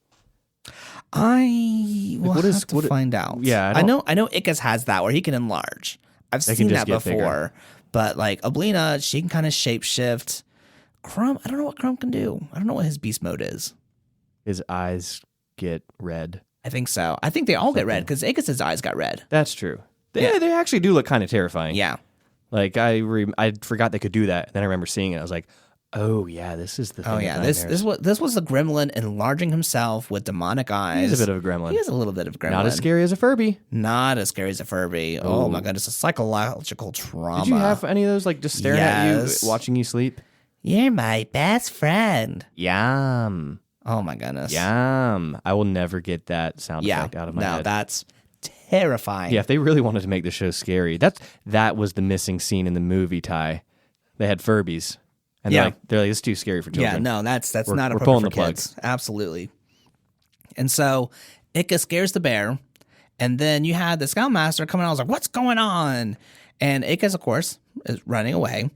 I will have to find out. Yeah, I know Ickis has that where he can enlarge. I've seen that just get before. But like Oblina, she can kind of shapeshift. Crumb, I don't know what Crumb can do. I don't know what his beast mode is. His eyes get red. I think so. I think they all get red because Ickis' eyes got red. That's true. They actually do look kind of terrifying. Yeah. Like I forgot they could do that. Then I remember seeing it. I was like, oh yeah, this is the thing. Oh yeah, this was the gremlin enlarging himself with demonic eyes. He's a bit of a gremlin. He is a little bit of a gremlin. Not as scary as a Furby. Not as scary as a Furby. Oh my goodness, a psychological trauma. Did you have any of those like just staring at you, watching you sleep? You're my best friend. Yum. Oh my goodness. Yum. I will never get that sound effect out of my head. No, that's terrifying. Yeah, if they really wanted to make the show scary, that was the missing scene in the movie, Ty. They had Furbies. And they're like, it's too scary for children. Yeah, no, that's not we're appropriate pulling for the plug. kids. Absolutely. And so Ickis scares the bear, and then you had the Scoutmaster coming out. I was like, what's going on? And Ickis, of course, is running away.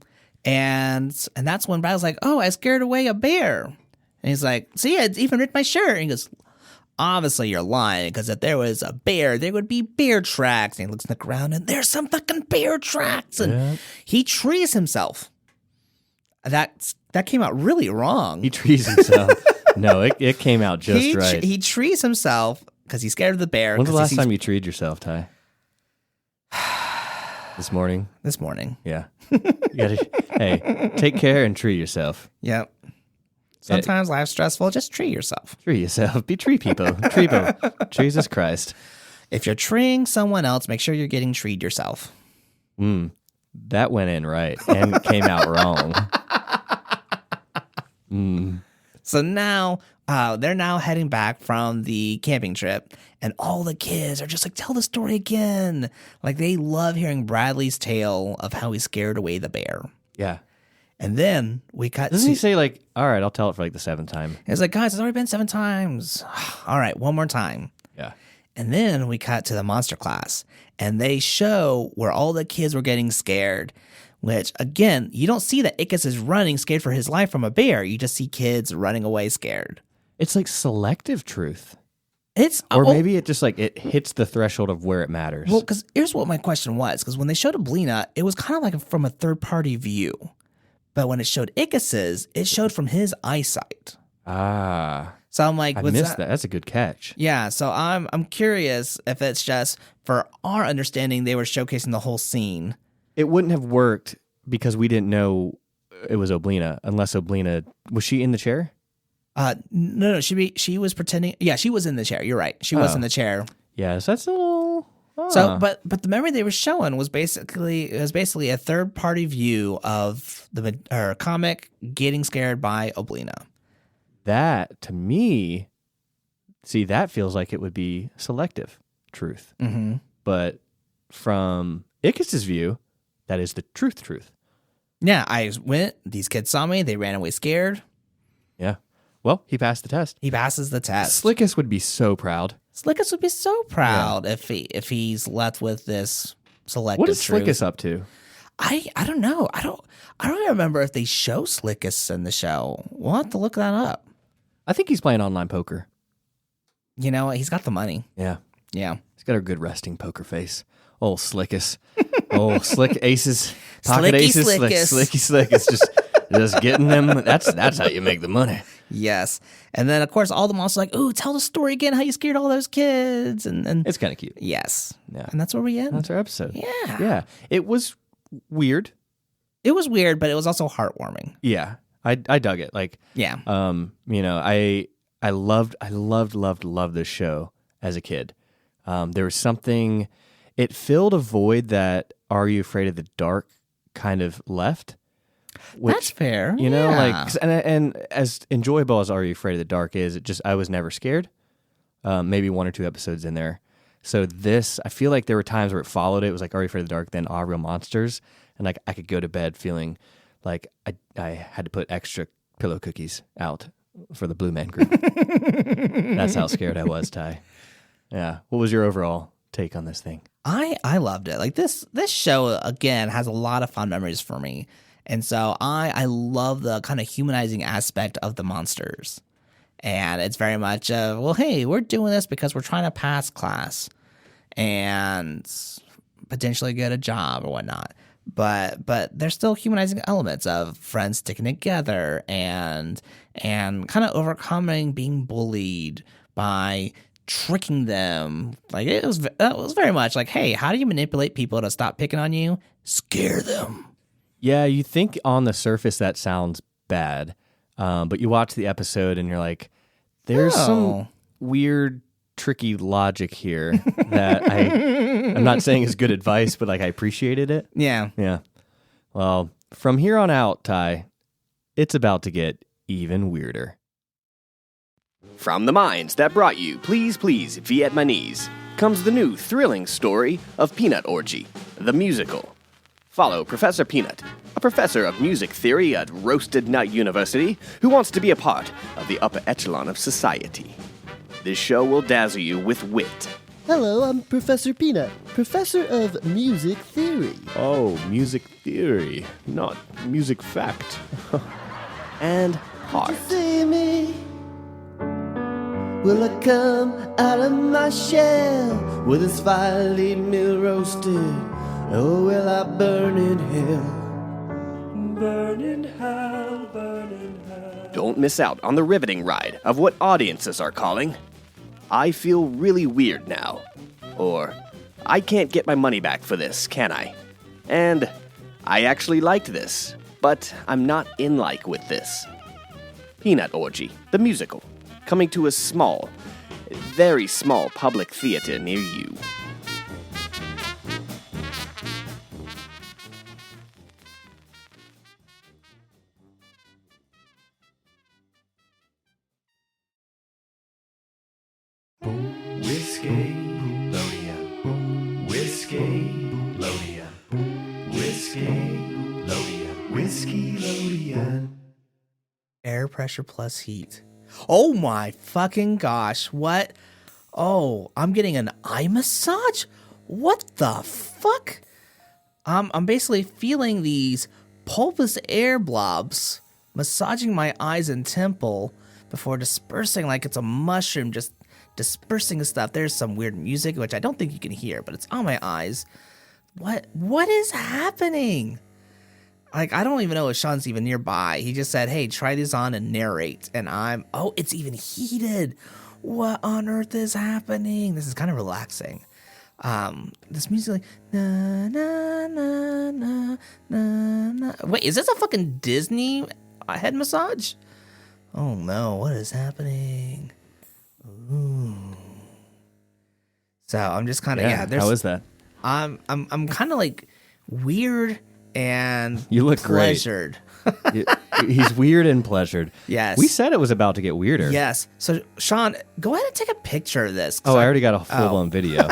And that's when Brad's like, oh, I scared away a bear. And he's like, see, it even ripped my shirt. And he goes, obviously you're lying, because if there was a bear, there would be bear tracks. And he looks on the ground, and there's some fucking bear tracks. And he trees himself. That came out really wrong. He trees himself. No, it came out just right. He trees himself because he's scared of the bear. When's the last time you treed yourself, Ty? This morning? This morning. Yeah. You gotta, hey, take care and tree yourself. Yep. Sometimes life's stressful. Just tree yourself. Tree yourself. Be tree people. Tree people. Jesus Christ. If you're treeing someone else, make sure you're getting treed yourself. That went in right and came out wrong. So now they're now heading back from the camping trip, and all the kids are just like, tell the story again. Like they love hearing Bradley's tale of how he scared away the bear. Yeah. And then we cut. Doesn't he say like, all right, I'll tell it for like the 7th time? He's like, guys, it's already been 7 times. All right, one more time. Yeah. And then we cut to the monster class, and they show where all the kids were getting scared, which, again, you don't see that Ickis is running scared for his life from a bear. You just see kids running away scared. It's like selective truth. Or maybe it just like it hits the threshold of where it matters. Well, because here's what my question was. Because when they showed Oblina, it was kind of like from a third-party view. But when it showed Ickis's, it showed from his eyesight. Ah. So I'm like, I missed that. That's a good catch. Yeah, so I'm curious if it's just for our understanding they were showcasing the whole scene. It wouldn't have worked because we didn't know it was Oblina, unless Oblina was she in the chair? No, she was pretending. Yeah, she was in the chair. You're right. She was in the chair. Yes, that's a little. So, but the memory they were showing was basically a third party view of the comic getting scared by Oblina. That to me, see, that feels like it would be selective truth. Mm-hmm. But from Ickis's view, that is the truth. Yeah, I went. These kids saw me. They ran away scared. Yeah. Well, he passed the test. He passes the test. Slickus would be so proud. Slickus would be so proud if he's left with this selective What is truth. Slickus up to? I don't know. I don't even remember if they show Slickus in the show. We'll have to look that up. I think he's playing online poker. You know what? He's got the money. Yeah. Yeah. He's got a good resting poker face. Oh, Slickus. Oh, slick aces. Pocket Slicky aces. Slickus. Slicky Slickus. Just getting them. That's how you make the money. Yes. And then, of course, all the monsters are like, ooh, tell the story again how you scared all those kids. And It's kind of cute. yes. Yeah. And that's where we end. That's our episode. Yeah. Yeah. It was weird. It was weird, but it was also heartwarming. Yeah. I dug it. Like, Yeah. I loved this show as a kid. There was something, it filled a void that Are You Afraid of the Dark kind of left. Which, that's fair. You know, yeah. and as enjoyable as Are You Afraid of the Dark is, I was never scared. Maybe 1 or 2 episodes in there. So this, I feel like there were times where it followed it. It was like Are You Afraid of the Dark, then Ahhh Real Monsters. And like I could go to bed feeling like I had to put extra pillow cookies out for the Blue Man Group. That's how scared I was, Ty. Yeah. What was your overall take on this thing? I loved it. Like this show again has a lot of fun memories for me. And so I love the kind of humanizing aspect of the monsters. And it's very much well, hey, we're doing this because we're trying to pass class and potentially get a job or whatnot. But there's still humanizing elements of friends sticking together and kind of overcoming being bullied by tricking them. Like it was very much like, hey, how do you manipulate people to stop picking on you? Scare them. Yeah, you think on the surface that sounds bad, but you watch the episode and you're like, there's some weird, tricky logic here that I'm not saying is good advice, but like I appreciated it. Yeah. Yeah. Well, from here on out, Ty, it's about to get even weirder. From the minds that brought you Please Please Vietnamese comes the new thrilling story of Peanut Orgy, the musical. Follow Professor Peanut, a professor of music theory at Roasted Nut University who wants to be a part of the upper echelon of society. This show will dazzle you with wit. Hello, I'm Professor Peanut, professor of music theory. Oh, music theory, not music fact. And heart. See me? Will I come out of my shell with this finely mill roasted? Or will I burn in hell? Burn in hell, burn in hell. Don't miss out on the riveting ride of what audiences are calling I feel really weird now. Or I can't get my money back for this, can I? And I actually liked this, but I'm not in like with this. Peanut Orgy, the musical, coming to a small, very small public theater near you. Whiskeylodeon. Whiskeylodeon. Whiskeylodeon. Whiskeylodeon. Air pressure plus heat. Oh my fucking gosh. What? Oh, I'm getting an eye massage? What the fuck? I'm basically feeling these pulpous air blobs massaging my eyes and temple before dispersing like it's a mushroom, just dispersing stuff. There's some weird music, which I don't think you can hear, but it's on my eyes. What is happening? Like, I don't even know if Sean's even nearby. He just said, hey, try these on and narrate. And oh, it's even heated. What on earth is happening? This is kind of relaxing. This music like, na, na, na, na, na, na. Wait, is this a fucking Disney head massage? Oh no, what is happening? Ooh. So I'm just kind of, How is that? I'm kind of like weird and You look pleasured. great. He's weird and pleasured. Yes. We said it was about to get weirder. Yes. So Sean, go ahead and take a picture of this. Oh, I already got a full-blown video.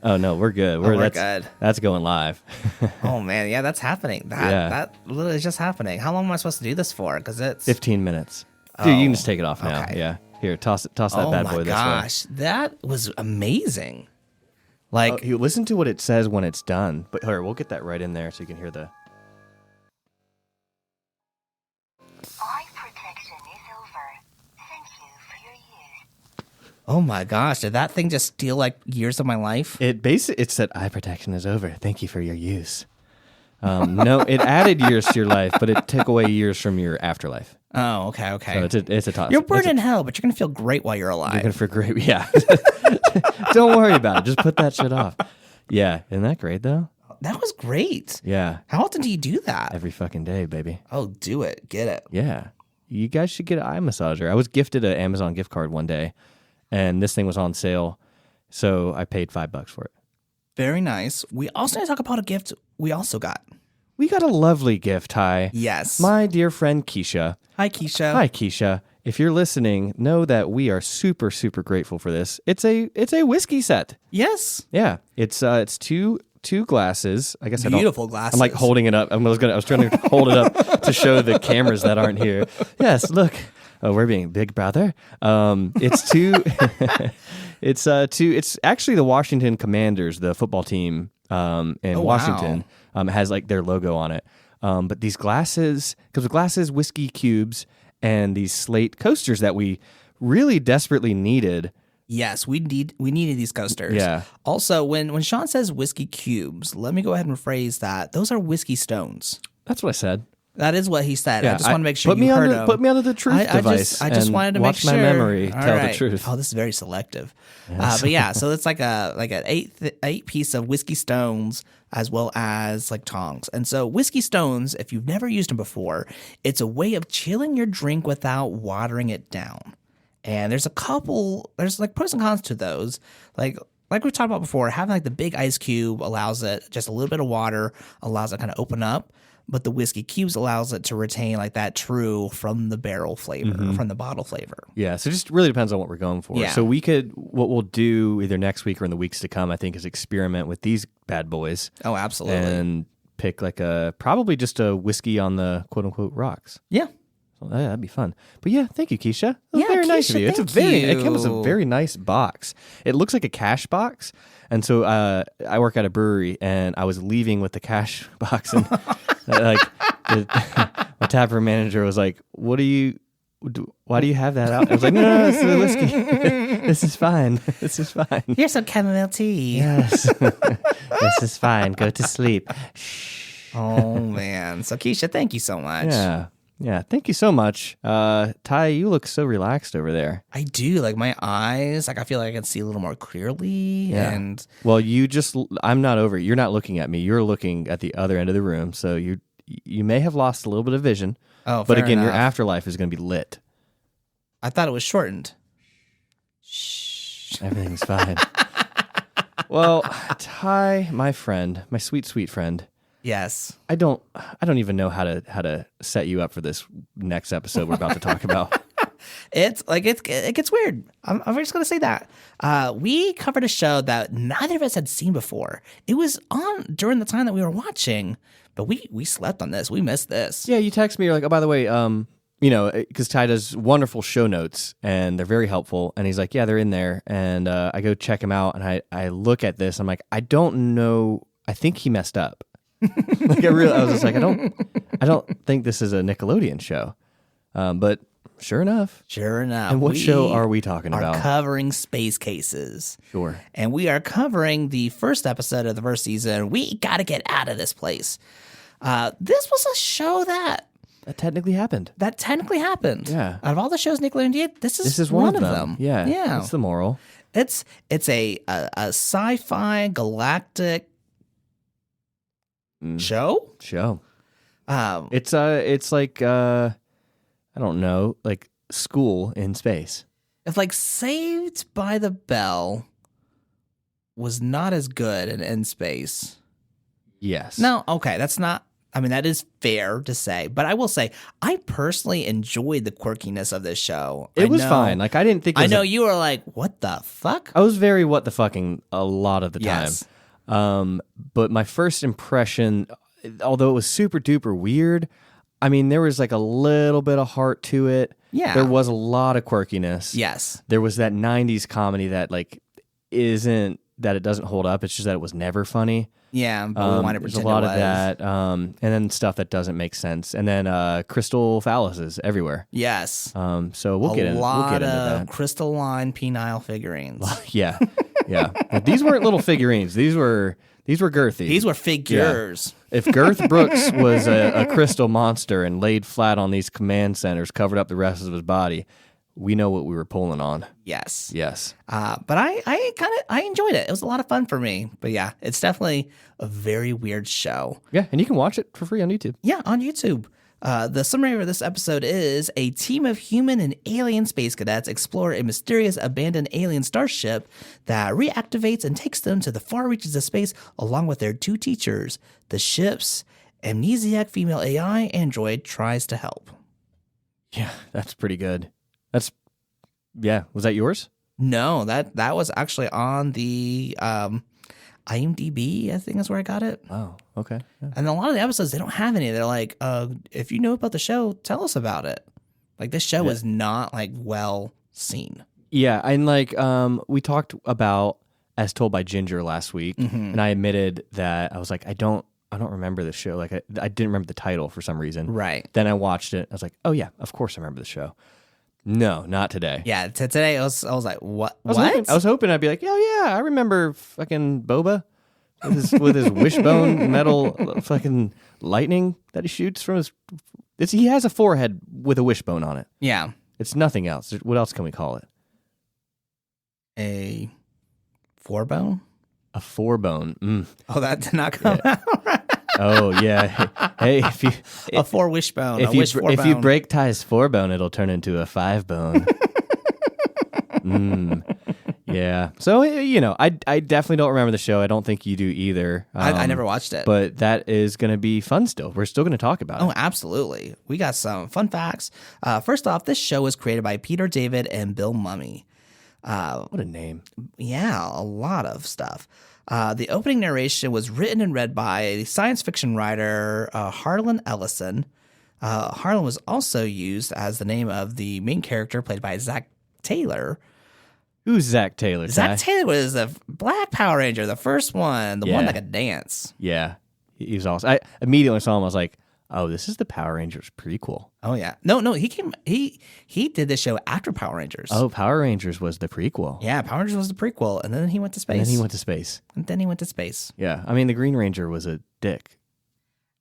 Oh, no, we're good. We're that's good. That's going live. Oh man, yeah, that's happening. That literally is just happening. How long am I supposed to do this for? Because it's 15 minutes. Dude, you can just take it off now. okay. Yeah. Here, toss that bad boy oh my this gosh, that was amazing. Like, way. You listen to what it says when it's done. But here, we'll get that right in there so you can hear the... Eye protection is over. Thank you for your use. oh my gosh, did that thing just steal like years of my life? It said, eye protection is over. Thank you for your use. No, it added years to your life, but it took away years from your afterlife. Oh, okay. So it's a toss. You're burned in hell, but you're gonna feel great while you're alive. You're gonna feel great. Yeah. Don't worry about it. Just put that shit off. Yeah. Isn't that great though? That was great. Yeah. How often do you do that? Every fucking day, baby. Oh, do it. Get it. Yeah. You guys should get an eye massager. I was gifted an Amazon gift card one day, and this thing was on sale, so I paid $5 for it. Very nice. We also need to talk about a gift we also got. We got a lovely gift, Ty. Yes. My dear friend Keisha. Hi, Keisha. Hi, Keisha. If you're listening, know that we are super, super grateful for this. It's a whiskey set. Yes. Yeah. It's 2 two glasses. I guess Beautiful I don't. glasses. I'm like holding it up. I was trying to hold it up to show the cameras that aren't here. Yes, look. Oh, we're being big brother. It's two. It's actually the Washington Commanders, the football team in Washington. Wow. It has like their logo on it. But these glasses, because of glasses, whiskey cubes, and these slate coasters that we really desperately needed. Yes, we needed these coasters. Yeah. Also, when Sean says whiskey cubes, let me go ahead and rephrase that. Those are whiskey stones. That's what I said. That is what he said. Yeah, I just want to make sure put you me heard under, him. Put me under the truth device. I just and wanted to watch make sure. my memory All tell right. the truth. Oh, this is very selective. But yeah, so it's like an eight piece of whiskey stones as well as like tongs. And so whiskey stones, if you've never used them before, it's a way of chilling your drink without watering it down. And there's like pros and cons to those. Like we talked about before, having like the big ice cube allows it, just a little bit of water allows it to kind of open up. But the whiskey cubes allows it to retain like that true from the barrel flavor, from the bottle flavor. Yeah, so it just really depends on what we're going for. Yeah. So what we'll do either next week or in the weeks to come, I think, is experiment with these bad boys. Oh, absolutely. And pick like probably just a whiskey on the quote unquote rocks. Yeah. So that'd be fun. But yeah, thank you, Keisha. That was Yeah, very nice of Keisha, you. It comes with a very nice box. It looks like a cash box. And so I work at a brewery, and I was leaving with the cash box, and my taproom manager was like, why do you have that out? I was like, no, it's the whiskey. This is fine. This is fine. Here's some chamomile tea. Yes. This is fine. Go to sleep. Oh, man. So, Keisha, thank you so much. Yeah. Yeah. Thank you so much. Ty, you look so relaxed over there. I do. Like, my eyes, like, I feel like I can see a little more clearly. Yeah. And Well, I'm not over. You're not looking at me. You're looking at the other end of the room. So you may have lost a little bit of vision. oh, But fair again, your enough. afterlife is going to be lit. I thought it was shortened. Everything's fine. Well, Ty, my friend, my sweet, sweet friend, Yes. I don't even know how to set you up for this next episode we're about to talk about. It's like it gets weird. I'm just gonna say that. We covered a show that neither of us had seen before. It was on during the time that we were watching, but we slept on this. We missed this. Yeah, you text me. You're like, oh, by the way, because Ty does wonderful show notes and they're very helpful. And he's like, yeah, they're in there. And I go check him out, and I look at this. I'm like, I don't know. I think he messed up. Like I was just like, I don't think this is a Nickelodeon show. But sure enough. And what show are we talking about? Covering Space Cases. Sure. And we are covering the first episode of the first season. We got to get out of this place. This was a show that technically happened. Yeah. Out of all the shows Nickelodeon did, this is one of them. Yeah. Yeah. That's the moral. It's a sci-fi galactic show. It's like I don't know, like school in space. If like Saved by the Bell was not as good in space. Yes. No, okay, that's not. I mean, that is fair to say, but I will say I personally enjoyed the quirkiness of this show. It was fine. Like I didn't think. It was you were like, "What the fuck?" I was very what the fucking a lot of the time. Yes. But my first impression, although it was super duper weird, I mean, there was like a little bit of heart to it. Yeah. There was a lot of quirkiness. Yes. There was that 90s comedy that like isn't that it doesn't hold up. It's just that it was never funny. Yeah, but we wanted to there's pretend a lot it of was. that. And then stuff that doesn't make sense. And then crystal phalluses everywhere. Yes. So we'll get into of that. crystalline penile figurines. Yeah. Yeah. But these weren't little figurines. These were girthy. These were figures. If Girth Brooks was a crystal monster and laid flat on these command centers, covered up the rest of his body, we know what we were pulling on. Yes. Yes. But I enjoyed it. It was a lot of fun for me. But yeah, it's definitely a very weird show. Yeah, and you can watch it for free on YouTube. Yeah, on YouTube. The summary of this episode is a team of human and alien space cadets explore a mysterious abandoned alien starship that reactivates and takes them to the far reaches of space along with their two teachers. The ship's amnesiac female AI android tries to help. Yeah, that's pretty good. Was that yours? No, that was actually on the IMDb, I think is where I got it. Oh, okay. Yeah. And a lot of the episodes, they don't have any. They're like, if you know about the show, tell us about it. Like, this show is not, like, well seen. Yeah, and like we talked about As Told by Ginger last week, and I admitted that I was like, I don't remember the show. Like, I didn't remember the title for some reason. Right. Then I watched it. I was like, oh yeah, of course I remember the show. No, not today. Yeah, today I was like, what? I was hoping I'd be like, oh yeah, I remember fucking Boba with his wishbone metal fucking lightning that he shoots from his. He has a forehead with a wishbone on it. Yeah. It's nothing else. What else can we call it? A forebone? A forebone. Mm. Oh, that did not come out. Oh yeah. Hey, A four wishbone. if you break Ty's forebone, it'll turn into a 5-bone. Yeah. So I definitely don't remember the show. I don't think you do either. I never watched it. But that is going to be fun still. We're still going to talk about it. Oh, absolutely. We got some fun facts. First off, this show was created by Peter David and Bill Mumy. What a name. Yeah, a lot of stuff. The opening narration was written and read by science fiction writer Harlan Ellison. Harlan was also used as the name of the main character played by Zach Taylor. Who's Zach Taylor? Zach Taylor was the Black Power Ranger, the first one, the one that could dance. Yeah. He was awesome. I immediately saw him. I was like, oh, this is the Power Rangers prequel. Oh, yeah. No, he did this show after Power Rangers. Oh, Power Rangers was the prequel. Yeah, Power Rangers was the prequel, and then he went to space. And then he went to space. Yeah. I mean, the Green Ranger was a dick.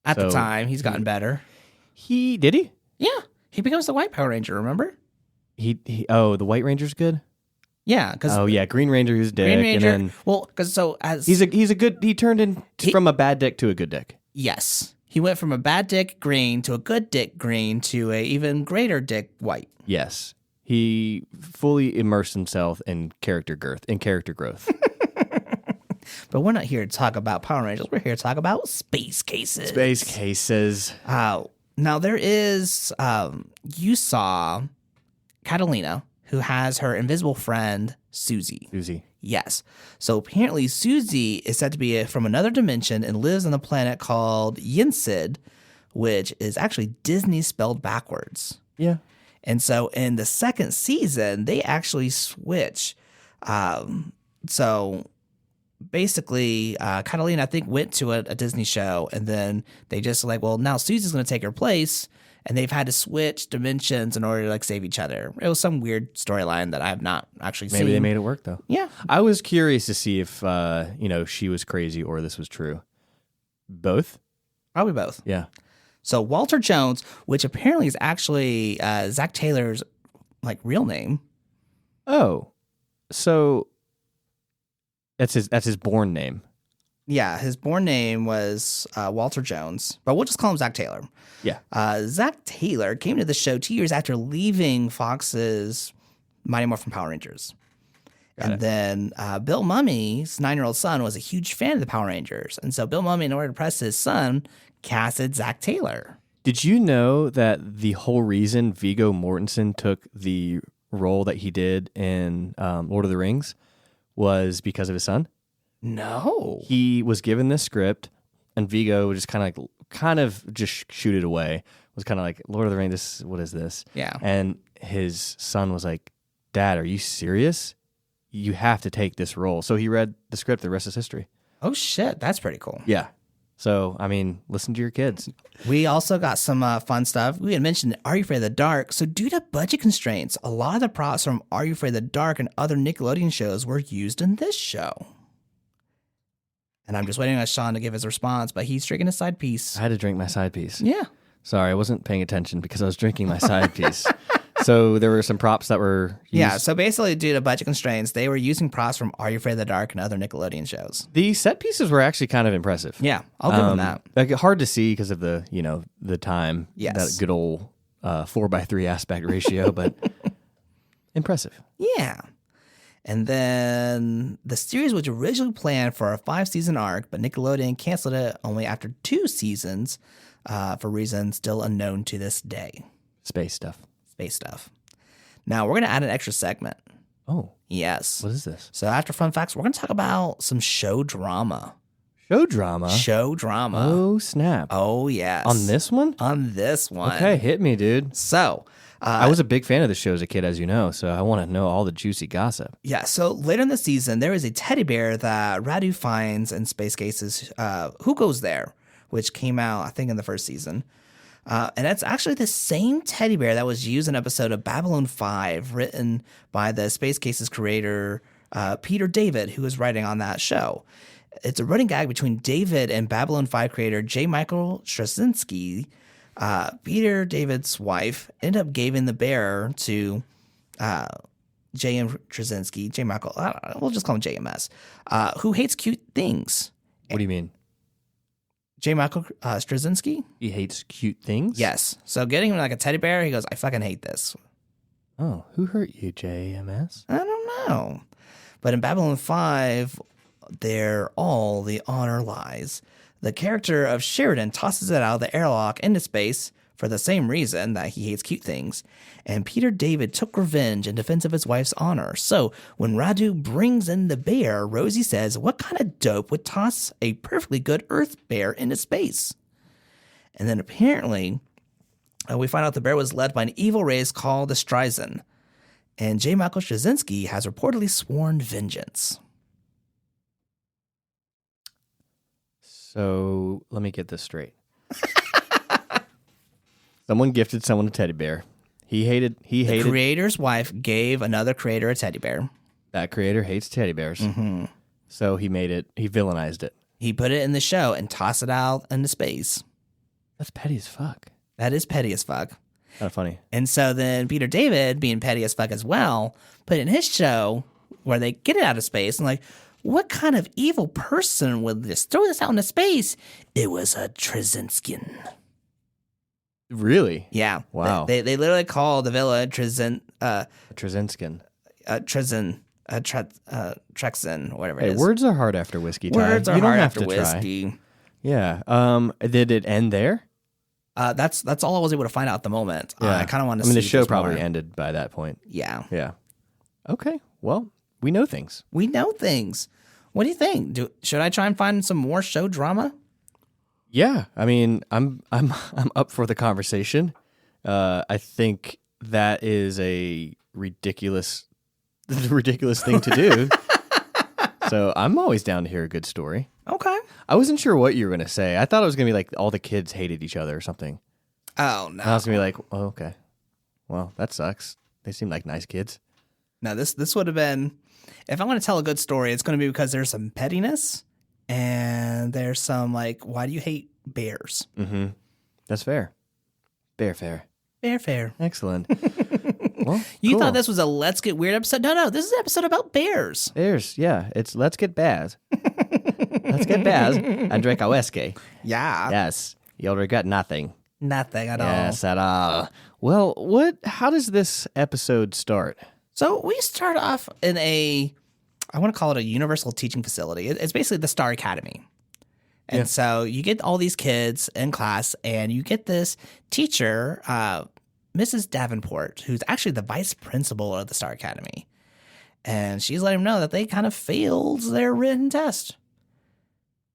At the time, he's gotten better. Did he? Yeah. He becomes the White Power Ranger, remember? The White Ranger's good? Yeah, because Green Ranger was a dick. Green Ranger. And then he turned from a bad dick to a good dick. Yes, he went from a bad dick green to a good dick green to a even greater dick white. Yes, he fully immersed himself in character growth. But we're not here to talk about Power Rangers. We're here to talk about space cases. Now there is. You saw Catalina, who has her invisible friend, Susie. Yes. So apparently Susie is said to be from another dimension and lives on a planet called Yinsid, which is actually Disney spelled backwards. Yeah. And so in the second season, they actually switch. So basically, Catalina, I think, went to a Disney show, and then they just now Susie's going to take her place. And they've had to switch dimensions in order to save each other. It was some weird storyline that I have not actually seen. Maybe they made it work though. Yeah. I was curious to see if she was crazy or this was true. Both? Probably both. Yeah. So Walter Jones, which apparently is actually Zach Taylor's real name. Oh. So that's his born name. Yeah, his born name was Walter Jones, but we'll just call him Zach Taylor. Yeah. Zach Taylor came to the show 2 years after leaving Fox's Mighty Morphin Power Rangers. Then Bill Mumy's 9-year-old son was a huge fan of the Power Rangers. And so Bill Mumy, in order to impress his son, casted Zach Taylor. Did you know that the whole reason Viggo Mortensen took the role that he did in Lord of the Rings was because of his son? No. He was given this script, and Viggo just kind of just shoot it away. Was kind of like, Lord of the Rings, what is this? Yeah. And his son was like, Dad, are you serious? You have to take this role. So he read the script. The rest is history. Oh, shit. That's pretty cool. Yeah. So, I mean, listen to your kids. We also got some fun stuff. We had mentioned Are You Afraid of the Dark? So due to budget constraints, a lot of the props from Are You Afraid of the Dark and other Nickelodeon shows were used in this show. And I'm just waiting on Sean to give his response, but he's drinking a side piece. I had to drink my side piece. Yeah. Sorry, I wasn't paying attention because I was drinking my side piece. So there were some props that were used. Yeah, so basically due to budget constraints, they were using props from Are You Afraid of the Dark and other Nickelodeon shows. The set pieces were actually kind of impressive. Yeah, I'll give them that. Hard to see because of the, the time. Yes. That good old 4:3 aspect ratio, but impressive. Yeah. And then the series was originally planned for a 5-season arc, but Nickelodeon canceled it only after 2 seasons for reasons still unknown to this day. Space stuff. Now, we're going to add an extra segment. Oh, Yes. what is this? So after fun facts, we're going to talk about some show drama. Show drama? Show drama. Oh, snap. Oh, yes. On this one? On this one. Okay, hit me, dude. So, I was a big fan of the show as a kid, as you know, so I want to know all the juicy gossip. yeah, so later in the season, there is a teddy bear that Radu finds in Space Cases. Who Goes There, which came out, I think, in the first season. And it's actually the same teddy bear that was used in an episode of Babylon 5, written by the Space Cases creator, Peter David, who was writing on that show. It's a running gag between David and Babylon 5 creator J. Michael Straczynski. Peter David's wife ended up giving the bear to J.M. Straczynski, J. Michael, we'll just call him JMS, who hates cute things. What do you mean? J. Michael Straczynski? He hates cute things? Yes. So getting him like a teddy bear, he goes, I fucking hate this. Oh, who hurt you, JMS? I don't know. But in Babylon 5, there all the honor lies. The character of Sheridan tosses it out of the airlock into space for the same reason that he hates cute things. And Peter David took revenge in defense of his wife's honor. So when Radu brings in the bear, Rosie says, what kind of dope would toss a perfectly good Earth bear into space? And then apparently, we find out the bear was led by an evil race called the Stryzen. And J. Michael Straczynski has reportedly sworn vengeance. So let me get this straight. Someone gifted someone a teddy bear. He hated The creator's wife gave another creator a teddy bear. that creator hates teddy bears. Mm-hmm. So he villainized it. He put it in the show and tossed it out into space. That's petty as fuck. That is petty as fuck. Kind of funny. And so then Peter David, being petty as fuck as well, put in his show where they get it out of space and like, what kind of evil person would just throw this out into space? It was a Straczynskian. Really? Yeah. Wow. They literally call the villa Trexin, whatever it Hey, is. words are hard after whiskey time. Words are you don't hard have after to try. whiskey. Yeah. Did it end there? That's all I was able to find out at the moment. Yeah. I kind of want to. I mean, the see if show there's probably more. ended by that point. Yeah, Yeah. Okay. Well, we know things. we know things. What do you think? Should I try and find some more show drama? Yeah. I mean, I'm up for the conversation. I think that is a ridiculous thing to do. So I'm always down to hear a good story. Okay. I wasn't sure what you were going to say. I thought it was going to be like all the kids hated each other or something. Oh no. I was going to be like, oh, okay. Well, that sucks. They seem like nice kids. Now this would have been, if I want to tell a good story, it's going to be because there's some pettiness and there's some like, why do you hate bears? Mm-hmm. That's fair. Fair. Fair. Excellent. Well, You cool. thought this was a Let's Get Weird episode? No, this is an episode about bears. Bears, yeah. It's let's get baz. Let's get baz and drink a whiskey. Yeah. Yes. You'll regret nothing. Nothing at all. Yes, at all. Well, how does this episode start? So we start off in I want to call it a universal teaching facility. It's basically the Star Academy. And so you get all these kids in class and you get this teacher, Mrs. Davenport, who's actually the vice principal of the Star Academy. And she's letting them know that they kind of failed their written test.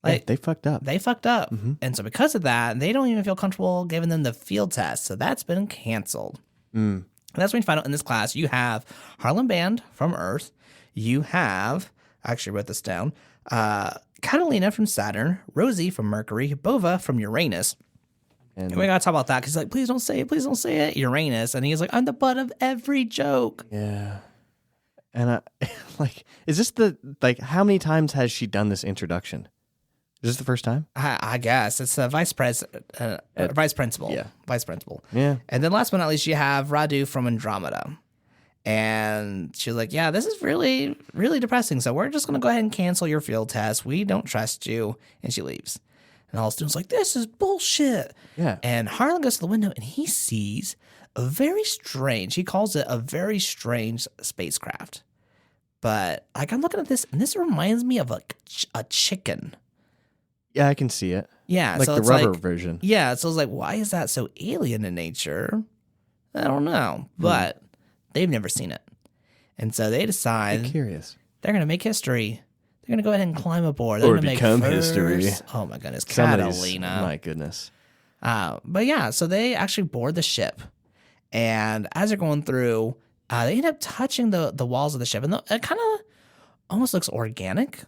Like They fucked up. They fucked up. Mm-hmm. And so because of that, they don't even feel comfortable giving them the field test. So that's been canceled. And that's when you find out in this class, you have Harlan Band from Earth. You have, I actually wrote this down, Catalina from Saturn, Rosie from Mercury, Bova from Uranus. And we got to talk about that because he's like, please don't say it, Uranus. And he's like, I'm the butt of every joke. Yeah. And is this how many times has she done this introduction? Is this the first time? I guess it's a vice principal. Yeah. Vice principal. Yeah. And then last but not least, you have Radu from Andromeda. And she's like, yeah, this is really, really depressing. So we're just going to go ahead and cancel your field test. We don't trust you. And she leaves. And all the students are like, this is bullshit. Yeah. And Harlan goes to the window and he sees he calls it a very strange spacecraft. But I'm looking at this and this reminds me of a chicken. Yeah, I can see it. Yeah. Like so the it's rubber version. Yeah. So it's like, why is that so alien in nature? I don't know. But they've never seen it. And so they decide Curious. they're going to make history. They're going to go ahead and climb aboard. They're Or gonna become make history. Oh my goodness, Somebody's- Catalina. My goodness. But yeah, so they actually board the ship. And as they're going through, they end up touching the walls of the ship. And it kind of almost looks organic.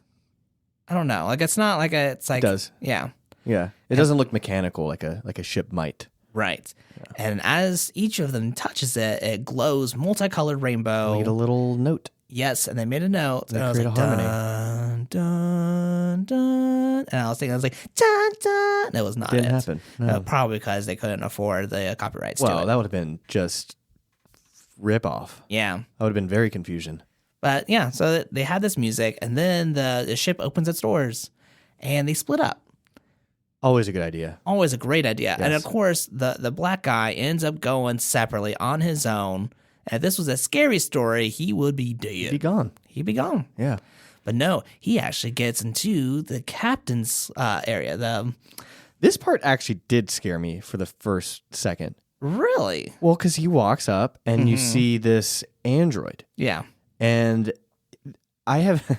I don't know. Like, it's not like it's like. It does. Yeah. Yeah. It doesn't look mechanical like a ship might. Right. Yeah. And as each of them touches it, it glows multicolored rainbow. Made a little note. Yes, and they made a note. They And I was create like, a harmony. dun, dun, dun. And I was thinking, like, dun, dun. That was not Didn't it. happen. No. Probably because they couldn't afford the copyrights to Well, it. that would have been just rip off. Yeah. That would have been very confusion. But yeah, so they had this music, and then the ship opens its doors, and they split up. Always a good idea. Always a great idea. And of Yes. course, the black guy ends up going separately on his own. And if this was a scary story, he would be dead. Be gone. He'd be gone. Yeah. But no, he actually gets into the captain's area. This part actually did scare me for the first second. Really? Well, because he walks up and you see this android. Yeah. And I have,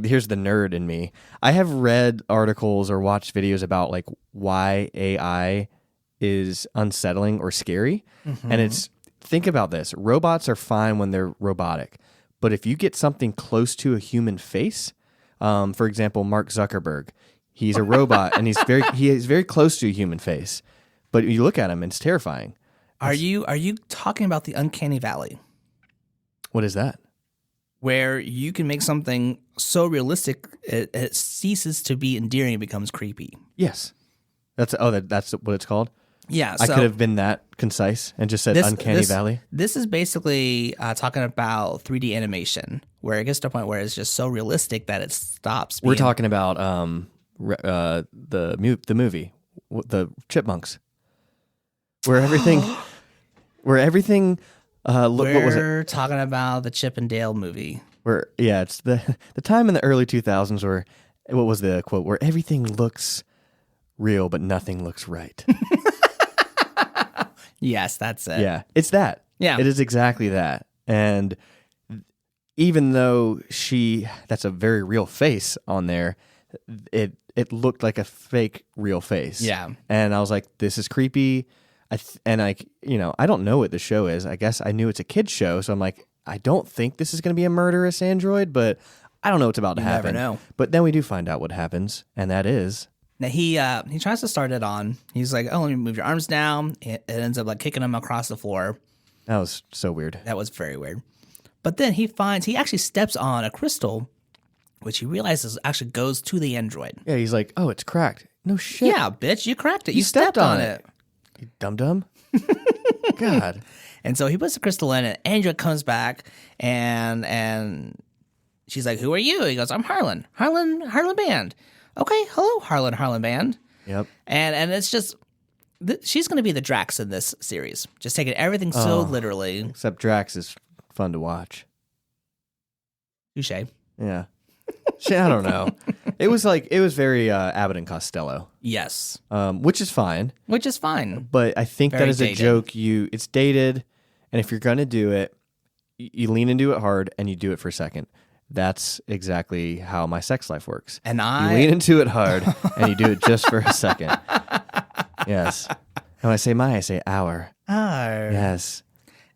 here's the nerd in me. I have read articles or watched videos about like why AI is unsettling or scary. And it's, think about this. Robots are fine when they're robotic. But if you get something close to a human face, for example, Mark Zuckerberg, he's a robot and he is very close to a human face. But you look at him and it's terrifying. Are you talking about the uncanny valley, What is that? where you can make something so realistic it ceases to be endearing and becomes creepy? Yes. That's what it's called? Yeah. I So could have been that concise and just said Uncanny Valley. This is basically talking about 3D animation, where it gets to a point where it's just so realistic that it stops. We're being- talking about the movie, the Chipmunks, where everything, what was it? We're talking about the Chip and Dale movie. It's the time in the early 2000s where, what was the quote? Where everything looks real but nothing looks right. Yes, that's it. Yeah, it's that. Yeah. It is exactly that. And even though that's a very real face on there, it looked like a fake real face. Yeah. And I was like, this is creepy. I don't know what the show is. I guess I knew it's a kid's show, so I'm like, I don't think this is going to be a murderous android, but I don't know what's about to happen. never know. But then we do find out what happens, and that is Now he tries to start it on. He's like, "Oh, let me move your arms down." It ends up like kicking him across the floor. that was so weird. That was very weird. But then he actually steps on a crystal, which he realizes actually goes to the android. Yeah, he's like, oh, it's cracked. No shit. Yeah, bitch, you cracked it. You stepped on it. You dum-dum. God. And so he puts the crystal in, and Android comes back, and she's like, "Who are you?" He goes, "I'm Harlan Band." Okay, hello, Harlan Band. Yep. And it's just she's going to be the Drax in this series, just taking everything so literally. Except Drax is fun to watch. Touche. Yeah. Shit, I don't know. It was very Abbott and Costello, Yes, which is fine. which is fine. But I think Very that is a dated. joke. It's dated, and if you're going to do it, you lean into it hard and you do it for a second. That's exactly how my sex life works. And You lean into it hard and you do it just for a second. Yes. And when I say I say our. Yes.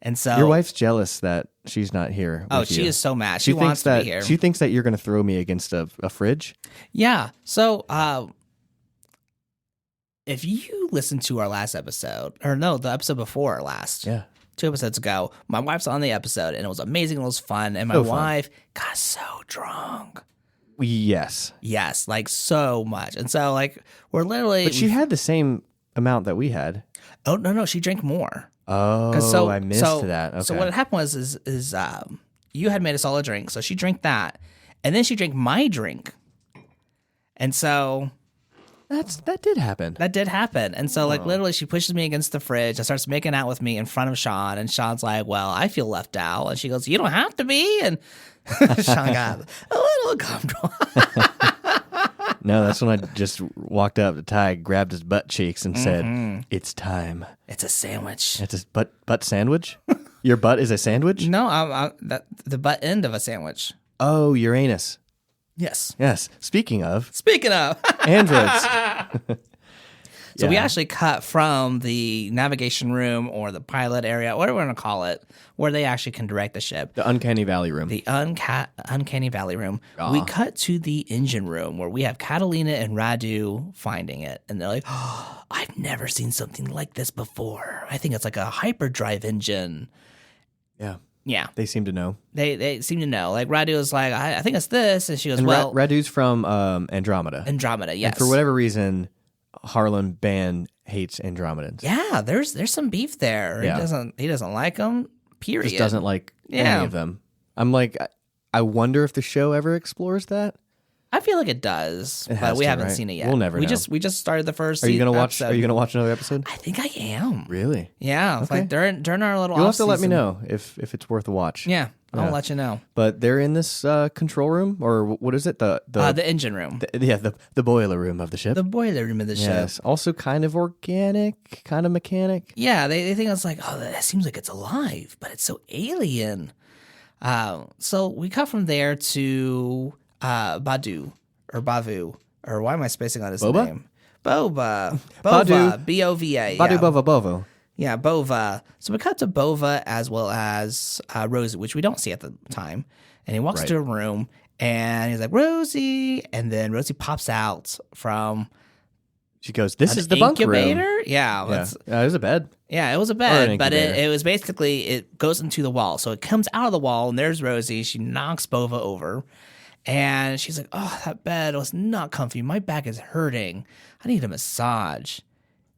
And so Your wife's jealous that she's not here. Oh, with she you. is so mad. She She wants thinks to that be here. she thinks that you're going to throw me against a fridge. Yeah. So, if you listen to our last episode, or no, the episode before our last, Yeah. 2 episodes ago, my wife's on the episode, and it was amazing. It was fun, and my So fun. wife got so drunk. Yes. Yes, like so much, and so like we're literally. But she had the same amount that we had. Oh no, she drank more. Oh, 'Cause so, I missed so, that. Okay. So what had happened was you had made a solid drink, so she drank that, and then she drank my drink, and so that did happen. that did happen. And so like literally, she pushes me against the fridge and starts making out with me in front of Sean, and Sean's like, "Well, I feel left out," and she goes, "You don't have to be," and Sean got a little uncomfortable. No, that's when I just walked up to Ty, grabbed his butt cheeks, and said, "It's time." It's a sandwich. It's a butt sandwich. Your butt is a sandwich? No, the butt end of a sandwich. Oh, Uranus. Yes. Yes. Speaking of Speaking of. androids. So we Yeah. actually cut from the navigation room or the pilot area, whatever we're going to call it, where they actually can direct the ship. The Uncanny Valley room. The Uncanny Valley room. Aw. We cut to the engine room where we have Catalina and Radu finding it. And they're like, oh, I've never seen something like this before. I think it's like a hyperdrive engine. Yeah. Yeah. They seem to know. They seem to know. Like Radu is like, I think it's this. And she goes, And well, Radu's from Andromeda. Andromeda, yes. And for whatever reason, Harlan Band hates Andromedans. Yeah, there's some beef there. Yeah. He doesn't like them. Period. Just doesn't like Yeah. any of them. I'm like, I wonder if the show ever explores that. I feel like it does, It but has we to, haven't right? seen it yet. We'll never we know. just started the first. Are you gonna watch? episode. Are you gonna watch another episode? I think I am. Really? Yeah, it's Okay. like during our little. You'll have to let me off-season. know if it's worth a watch. Yeah, Yeah. I'll let you know. But they're in this control room, or what is it? The engine room, the boiler room of the ship. the boiler room of the ship. Yes. Also kind of organic, kind of mechanic. Yeah, they think it's like, oh, that seems like it's alive, but it's so alien. So we cut from there to Badu or Bavu, or why am I spacing on his Boba? name? Boba. Badu. B-O-V-A. Badu yeah. Bova Bovo. Yeah, Bova. So we cut to Bova as well as Rosie, which we don't see at the time. And he walks Right. to a room and he's like, Rosie. And then Rosie pops out from She goes, "This an is the bunk room." incubator. Yeah, Yeah. There's a bed. yeah, it was a Or bed, an but incubator. it was basically, it goes into the wall. So it comes out of the wall and there's Rosie. She knocks Bova over. And she's like, oh, that bed was not comfy. My back is hurting. I need a massage.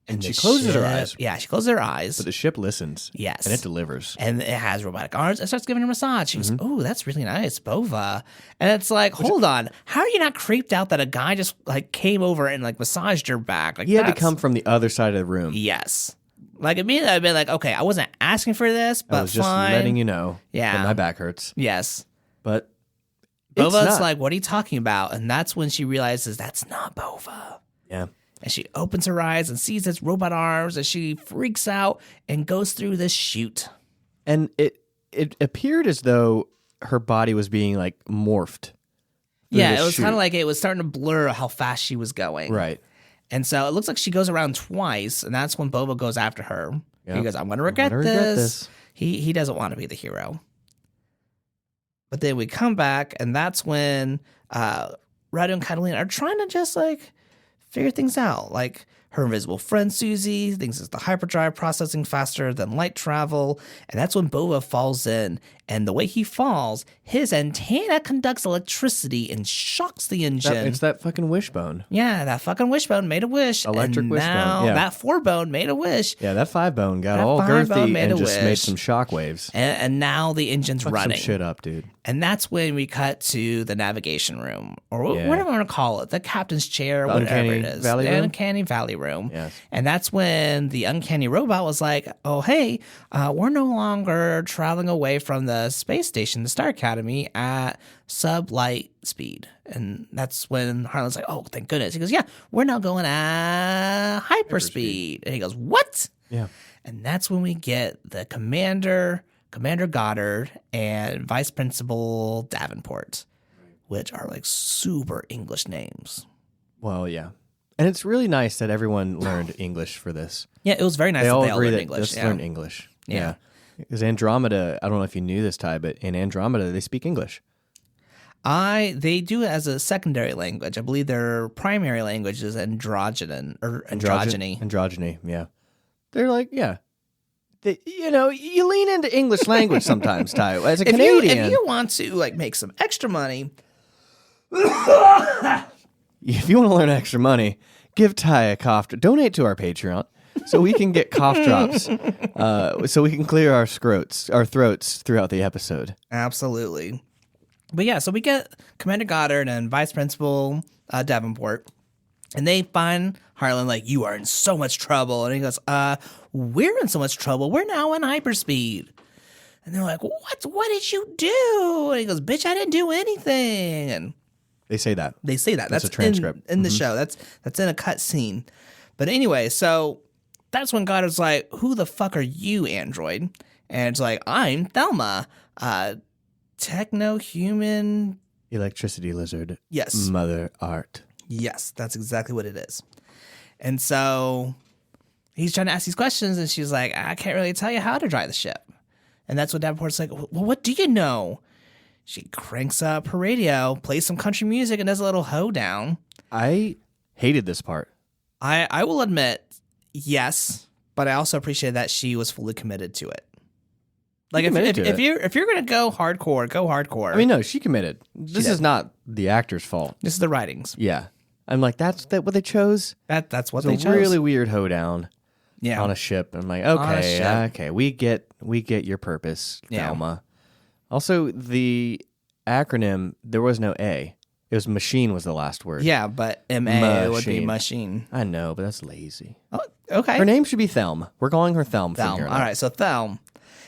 And she the closes her ship- eyes. Yeah, she closes her eyes. But the ship listens. Yes. And it delivers. And it has robotic arms. It starts giving her a massage. She Mm-hmm. goes, oh, that's really nice, Bova. And it's like, hold on. How are you not creeped out that a guy just like came over and like massaged your back? Like He had to that's- come from the other side of the room. Yes. Like immediately I'd been like, okay, I wasn't asking for this, but I was just fine. letting you know Yeah. that my back hurts. Yes. But it's Bova's not. like, what are you talking about? And that's when she realizes that's not Bova. Yeah. And she opens her eyes and sees its robot arms and she freaks out and goes through this chute. And it appeared as though her body was being like morphed. through Yeah, this it was chute. kind of like it was starting to blur how fast she was going. Right. And so it looks like she goes around twice, and that's when Boba goes after her. Yep. He goes, I'm going to regret gonna this. regret this. He doesn't want to be the hero. But then we come back, and that's when Radu and Catalina are trying to just like figure things out. Like her invisible friend Susie thinks it's the hyperdrive processing faster than light travel. And that's when Boba falls in. And the way he falls, his antenna conducts electricity and shocks the engine. It's that fucking wishbone. Yeah, that fucking wishbone made a wish. Electric and wishbone, now yeah. that 4-bone made a wish. Yeah, that 5-bone got That all 5-bone girthy made and a just made wish. some shockwaves. And now the engine's Fuck running. some shit up, dude. And that's when we cut to the navigation room, or Yeah. whatever I want to call it, the captain's chair, The whatever Uncanny it is. Valley the room? Uncanny Valley room. Yes. And that's when the uncanny robot was like, oh, hey, we're no longer traveling away from the space station, the Star Academy, at sublight speed. And that's when Harlan's like, oh, thank goodness. He goes, yeah, we're now going at hyperspeed. And he goes, what? Yeah. And that's when we get the Commander Goddard, and Vice Principal Davenport, which are like super English names. Well, yeah. And it's really nice that everyone learned English for this. Yeah, it was very nice They that all they all agree learned that English. let's Yeah. learn English. Yeah. Because Andromeda, I don't know if you knew this, Ty, but in Andromeda, they speak English. They do it as a secondary language. I believe their primary language is androgyny. Androgyny, yeah. They're like, yeah. You lean into English language sometimes, Ty. As a Canadian. If you want to like make some extra money, If you want to learn extra money, give Ty a cough. Donate to our Patreon so we can get cough drops, so we can clear our throats throughout the episode. absolutely. But yeah, so we get Commander Goddard and Vice Principal Davenport, and they find Harlan like, you are in so much trouble. And he goes, we're in so much trouble. We're now in hyperspeed. And they're like, what did you do? And he goes, bitch, I didn't do anything. And They say that. they say that. That's That's a transcript. in the show. That's in a cut scene. But anyway, so that's when Goddard's like, who the fuck are you, android? And it's like, I'm Thelma, techno-human. Electricity lizard. Yes. Mother art. Yes, that's exactly what it is. And so he's trying to ask these questions, and she's like, I can't really tell you how to drive the ship. And that's what Davenport's like, well, what do you know? She cranks up her radio, plays some country music, and does a little hoedown. I hated this part. I will admit, yes, but I also appreciate that she was fully committed to it. Like if you're gonna go hardcore, go hardcore. I mean, no, she committed. This is not the actor's fault. This is the writings. Yeah, I'm like, that's what they chose. That's what It's they a chose. really weird hoedown. Yeah. On a ship. I'm like, On a okay, ship. okay, we get your purpose, Yeah. Thelma. Also, the acronym, there was no A. It was machine was the last word. Yeah, but MA would be Machine. machine. I know, but that's lazy. Oh, okay. Her name should be Thelm. We're calling her Thelm. from Thelm. here on All out. right, so Thelm.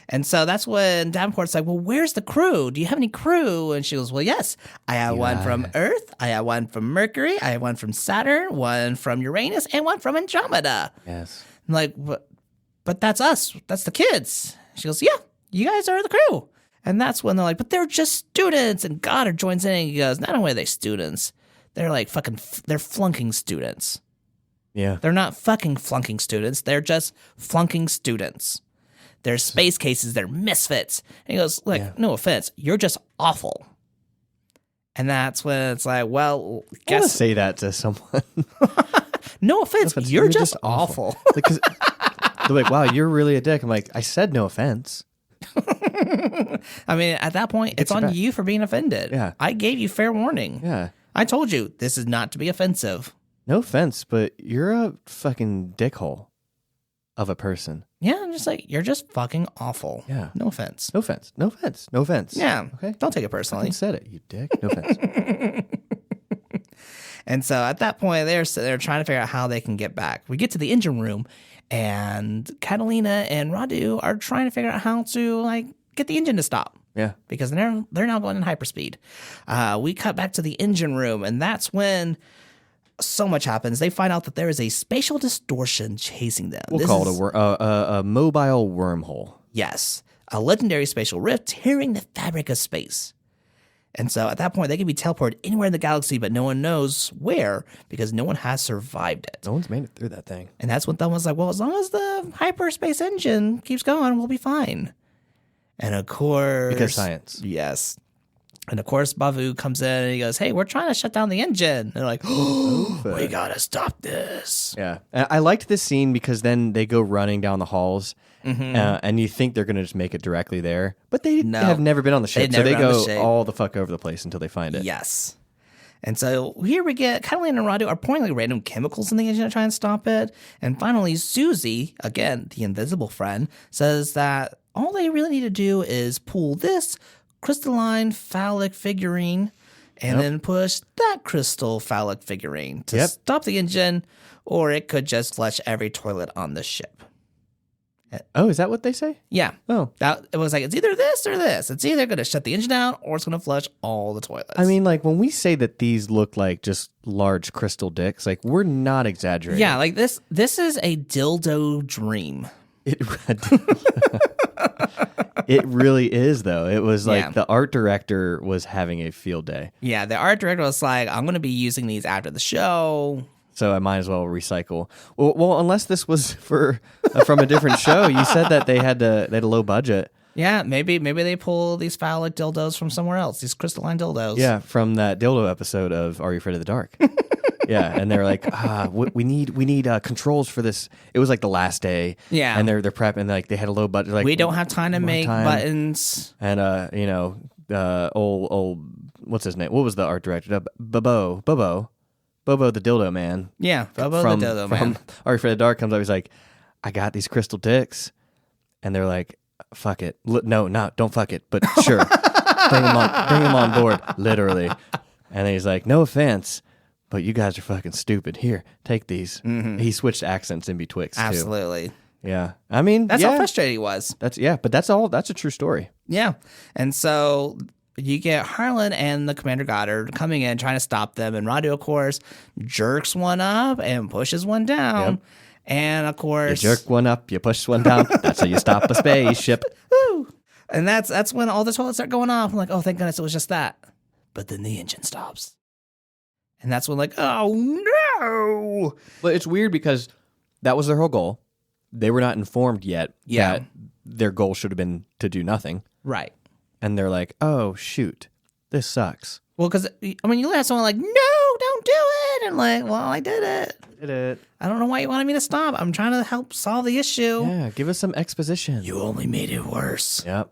And so that's when Davenport's like, well, where's the crew? Do you have any crew? And she goes, well, yes. I have one from Earth. I have one from Mercury. I have one from Saturn, one from Uranus, and one from Andromeda. Yes. I'm like, but that's us. That's the kids. She goes, yeah, you guys are the crew. And that's when they're like, but they're just students. And Goddard joins in and he goes, not only are they students, they're like they're flunking students. Yeah. They're not fucking flunking students. They're just flunking students. They're space cases. They're misfits. And he goes, look, no offense. You're just awful. And that's when it's like, well, I want to guess. say that to someone. No offense. offense, You're just awful. Because they're like, wow, you're really a dick. I'm like, I said no offense. I mean, at that point, it's you on back. you for being offended. Yeah. I gave you fair warning. Yeah. I told you this is not to be offensive. No offense, but you're a fucking dickhole of a person. Yeah, I'm just like, you're just fucking awful. Yeah. No offense. No offense. No offense. No offense. Yeah. Okay. Don't take it I personally. said it, you dick. No offense. And so at that point, they're trying to figure out how they can get back. We get to the engine room, and Catalina and Radu are trying to figure out how to like get the engine to stop. Yeah. Because they're now going in hyperspeed. We cut back to the engine room, and that's when so much happens. They find out that there is a spatial distortion chasing them. We'll call it a mobile wormhole. Yes, a legendary spatial rift tearing the fabric of space. And so at that point, they can be teleported anywhere in the galaxy, but no one knows where because no one has survived it. No one's made it through that thing. And that's when Thelma's like, well, as long as the hyperspace engine keeps going, we'll be fine. And of course... Because science. Yes. And of course, Bavu comes in and he goes, hey, we're trying to shut down the engine. And they're like, oh, we gotta stop this. Yeah. I liked this scene because then they go running down the halls and you think they're going to just make it directly there. But they have never been on the ship. So they go all the fuck over the place until they find it. Yes. And so here we get Catalina and Radu are pouring like random chemicals in the engine to try and stop it. And finally, Susie, again, the invisible friend, says that all they really need to do is pull this crystalline phallic figurine and then push that crystal phallic figurine to stop the engine, or it could just flush every toilet on the ship. Oh, is that what they say? Yeah. Oh. It was like, it's either this or this. It's either going to shut the engine down or it's going to flush all the toilets. I mean, like, when we say that these look like just large crystal dicks, like, we're not exaggerating. Yeah, like this is a dildo dream. It really is, though. It was like the art director was having a field day. Yeah, the art director was like, I'm going to be using these after the show. So I might as well recycle. Well, unless this was from a different show. You said that they had a low budget. Yeah, maybe they pull these phallic dildos from somewhere else, these crystalline dildos. Yeah, from that dildo episode of Are You Afraid of the Dark? Yeah, and they're like, we need controls for this. It was like the last day. Yeah, and they're prepping. Like they had a low budget. Like we don't have time to make buttons. And old what's his name? What was the art director? Bobo the dildo man. Yeah, Bobo the dildo man. From Are You Afraid of the Dark comes up. He's like, I got these crystal dicks, and they're like, fuck it. No, don't fuck it, but sure. bring them on board, literally. And then he's like, no offense, but you guys are fucking stupid. Here, take these. Mm-hmm. He switched accents in betwixt, Absolutely. too. Yeah. I mean, that's how frustrated he was. But that's a true story. Yeah. And so you get Harlan and the Commander Goddard coming in, trying to stop them. And Radu, of course, jerks one up and pushes one down. Yep. And, of course... You jerk one up, you push one down. That's how you stop a spaceship. And that's when all the toilets start going off. I'm like, oh, thank goodness it was just that. But then the engine stops. And that's when like, oh no. But it's weird because that was their whole goal. They were not informed yet that their goal should have been to do nothing. Right. And they're like, oh, shoot, this sucks. Well, because, I mean, you have someone like, no, don't do it. And like, well, I did it. Did it. I don't know why you wanted me to stop. I'm trying to help solve the issue. Yeah, give us some exposition. You only made it worse. Yep.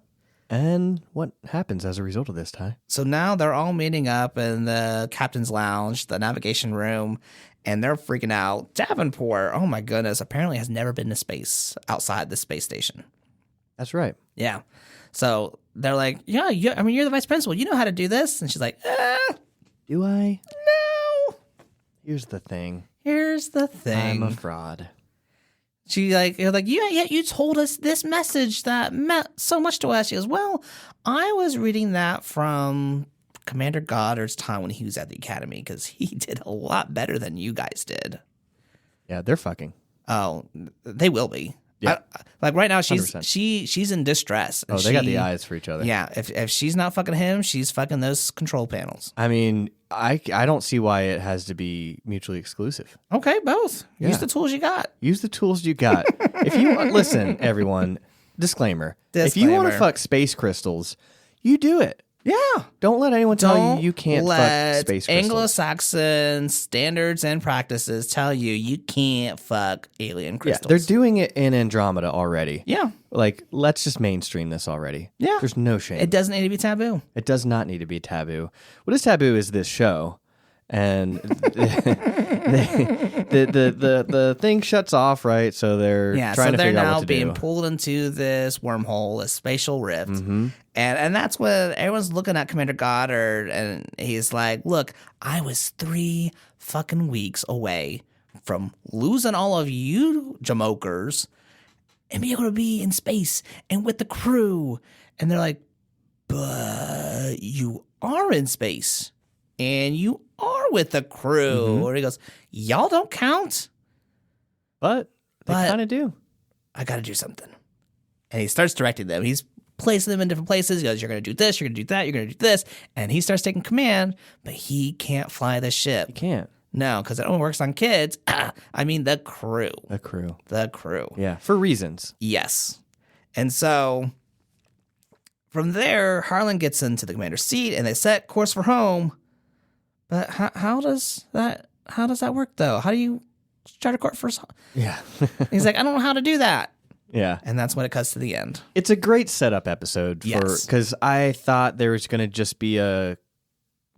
And what happens as a result of this, Ty? So now they're all meeting up in the captain's lounge, the navigation room, and they're freaking out. Davenport, oh my goodness, apparently has never been to space outside the space station. That's right. Yeah. So they're like, yeah, I mean, you're the vice principal. You know how to do this. And she's like, Do I? no. Here's the thing. Here's the thing. I'm a fraud. She like, you're like, yeah, you told us this message that meant so much to us. She goes, well, I was reading that from Commander Goddard's time when he was at the academy because he did a lot better than you guys did. Yeah, they're fucking. Oh, they will be. Yeah. Like right now, 100%. she's in distress. Oh, they got the eyes for each other. Yeah, if she's not fucking him, she's fucking those control panels. I mean, I don't see why it has to be mutually exclusive. Okay, both. Yeah. Use the tools you got. Use the tools you got. If you listen, everyone, disclaimer. If you want to Disclaimer. fuck space crystals, you do it. Yeah. Don't let anyone tell you can't fuck let space crystals. Anglo-Saxon standards and practices tell you can't fuck alien Yeah, crystals. they're doing it in Andromeda already. Yeah. Like, let's just mainstream this already. Yeah. There's no shame. It doesn't need to be taboo. It does not need to be taboo. What is taboo is this show. And the thing shuts off, right? So they're Yeah, trying so to they're figure out now what to being do. pulled into this wormhole, a spatial rift. And that's when everyone's looking at Commander Goddard and he's like, look, I was 3 fucking weeks away from losing all of you jamokers and be able to be in space and with the crew. And they're like, but you are in space and you are with the crew. Or he goes, y'all don't count. But they But- kind of do. I got to do something. And he starts directing them. He's placing them in different places. He goes, you're going to do this, you're going to do that, you're going to do this. And he starts taking command, but he can't fly the ship. You can't. No, because it only works on kids. I mean, the crew. The crew. The crew. Yeah, for reasons. Yes. And so from there, Harlan gets into the commander's seat and they set course for home. But how does that work, though? How do you chart a course for... Yeah. He's like, I don't know how to do that. Yeah. And that's when it cuts to the end. It's a great setup episode Yes. because I thought there was going to just be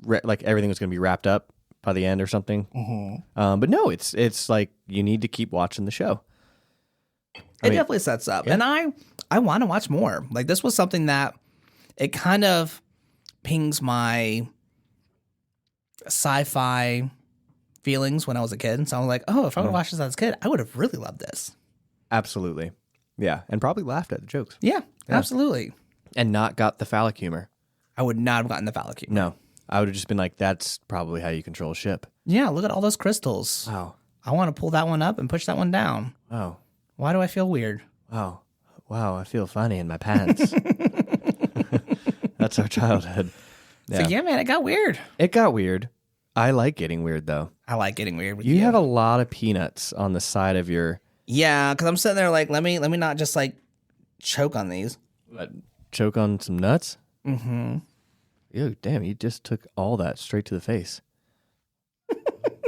like everything was going to be wrapped up by the end or something. But no, it's like you need to keep watching the show. It definitely sets up. yeah. And I want to watch more. Like this was something that it kind of pings my sci-fi feelings when I was a kid. So I'm like, oh, if I would have watched this as a kid, I would have really loved this. Absolutely. Yeah. And probably laughed at the jokes Yeah, absolutely. and not got the phallic humor. I would not have gotten the phallic humor. No. I would have just been like, that's probably how you control a ship. Yeah, look at all those crystals. Wow. I want to pull that one up and push that one down. Wow. Why do I feel weird? Wow. Wow. I feel funny in my pants. That's our childhood. So yeah, man, it got weird. It got weird. I like getting weird though. I like getting weird with You you. have a lot of peanuts on the side of your Yeah, because I'm sitting there like, let me not just like choke on these. choke on some nuts. Mm-hmm. Ew, damn! You just took all that straight to the face.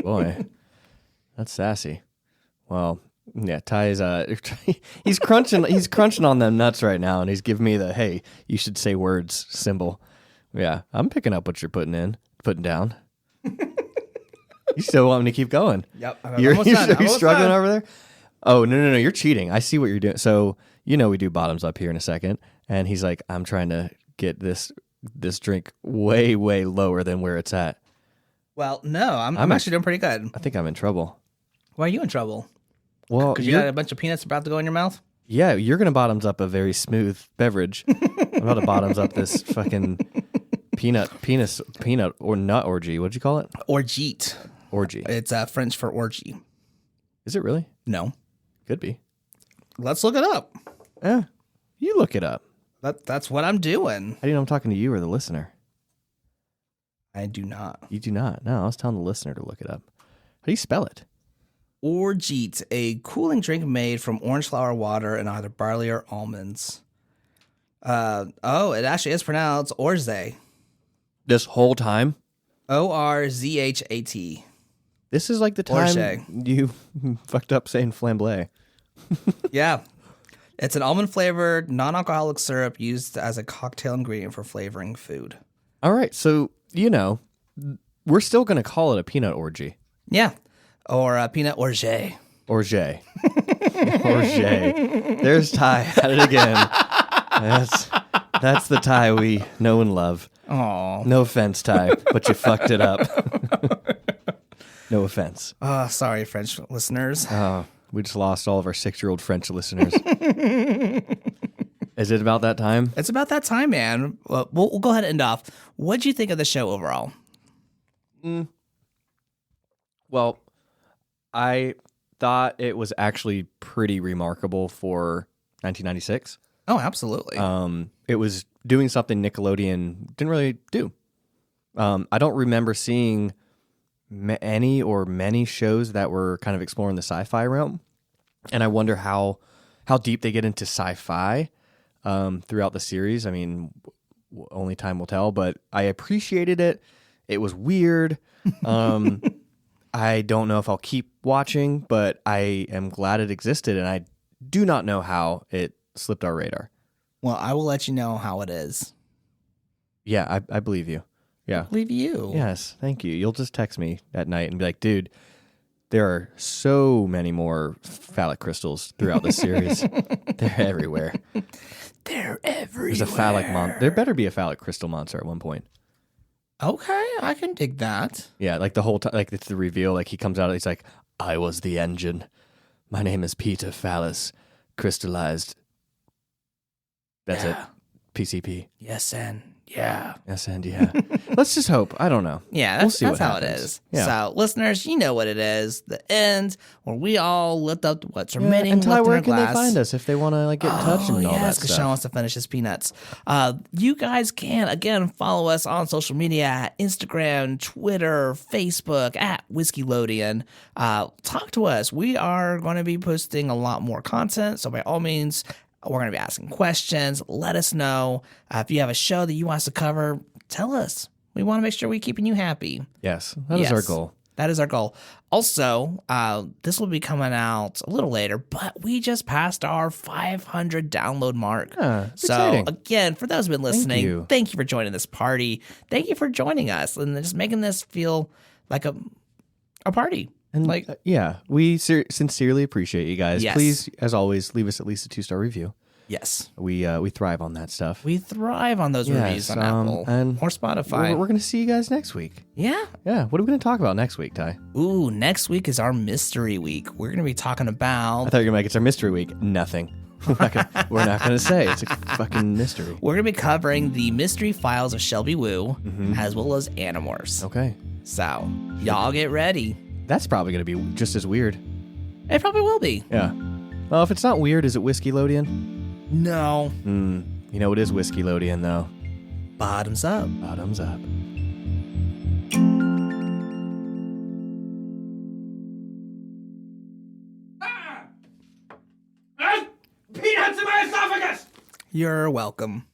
Boy, that's sassy. Well, yeah, Ty's he's crunching on them nuts right now, and he's giving me the hey, you should say words symbol. Yeah, I'm picking up what you're putting down. You still want me to keep going? Yep. You're almost done. you're Almost struggling done. over there? Oh, no. You're cheating. I see what you're doing. So, we do bottoms up here in a second. And he's like, I'm trying to get this drink way, way lower than where it's at. Well, no, I'm actually doing pretty good. I think I'm in trouble. Why are you in trouble? Well, Because you got a bunch of peanuts about to go in your mouth? yeah, you're going to bottoms up a very smooth beverage. I'm about to bottoms up this fucking peanut or nut orgy. What'd you call it? Orgeat. Orgy. It's French for orgy. Is it really? No. Could be. Let's look it up. You look it up. That's what I'm doing. How do you know I'm talking to you or the listener? I do not. You do not. No, I was telling the listener to look it up. How do you spell it? Orgeat, a cooling drink made from orange flower water and either barley or almonds. It actually is pronounced Orze. This whole time? Orzhat. This is like the time Orge. you fucked up saying flambe. Yeah. It's an almond flavored, non alcoholic syrup used as a cocktail ingredient for flavoring food. All right, so, we're still going to call it a peanut orgy. Yeah. Or peanut orge. Orge. Orge. There's Ty at it again. That's the Ty we know and love. Aw. No offense, Ty, but you fucked it up. No offense. Sorry, French listeners. We just lost all of our 6-year-old French listeners. Is it about that time? It's about that time, man. We'll go ahead and end off. What'd you think of the show overall? Well, I thought it was actually pretty remarkable for 1996. Oh, absolutely. It was doing something Nickelodeon didn't really do. I don't remember seeing any or many shows that were kind of exploring the sci-fi realm, and I wonder how deep they get into sci-fi throughout the series. I mean, only time will tell, but I appreciated it. It was weird. I don't know if I'll keep watching, but I am glad it existed, and I do not know how it slipped our radar. Well, I will let you know how it is. Yeah, I believe you. Yeah. Believe you. Yes, thank you. You'll just text me at night and be like, dude, there are so many more phallic crystals throughout this series. They're everywhere. They're everywhere. There's a phallic there better be a phallic crystal monster at one point. Okay, I can dig that. Yeah, like the whole time, like it's the reveal, like he comes out, he's like, I was the engine. My name is Peter Phallus, crystallized. That's it. PCP. Yes, and yeah. Yes, and yeah. Let's just hope. I don't know. Yeah, We'll that's, see that's what how it happens. is. Yeah. So, listeners, you know what it is. The end where we all lift up what's remaining and Ty, left in where our can glass. they find us if they want to get in touch and all that Yes, because Sean stuff? wants to finish his peanuts. You guys can, again, follow us on social media at Instagram, Twitter, Facebook, at Whiskeylodeon. Talk to us. We are going to be posting a lot more content, so by all means, we're going to be asking questions. Let us know. If you have a show that you want us to cover, tell us. We want to make sure we're keeping you happy. Yes, that is our goal. That is our goal. Also, this will be coming out a little later, but we just passed our 500 download mark. It's so, exciting. again, for those who've been listening, thank you for joining this party. Thank you for joining us and just making this feel like a party. And yeah, we sincerely appreciate you guys. Yes. Please, as always, leave us at least a 2-star review. Yes. We thrive on that stuff. We thrive on those reviews on Apple and or Spotify. We're going to see you guys next week. Yeah. Yeah. What are we going to talk about next week, Ty? Ooh, next week is our mystery week. We're going to be talking I about... thought you were going to make it's our mystery week. Nothing. We're not going to say. It's a fucking mystery. We're going to be covering the mystery files of Shelby Woo, as well as Animorphs. Okay. So, y'all get ready. That's probably going to be just as weird. It probably will be. Yeah. Well, if it's not weird, is it Whiskeylodeon? No. You know, it is Whiskeylodeon, though. Bottoms up. Bottoms up. You're welcome.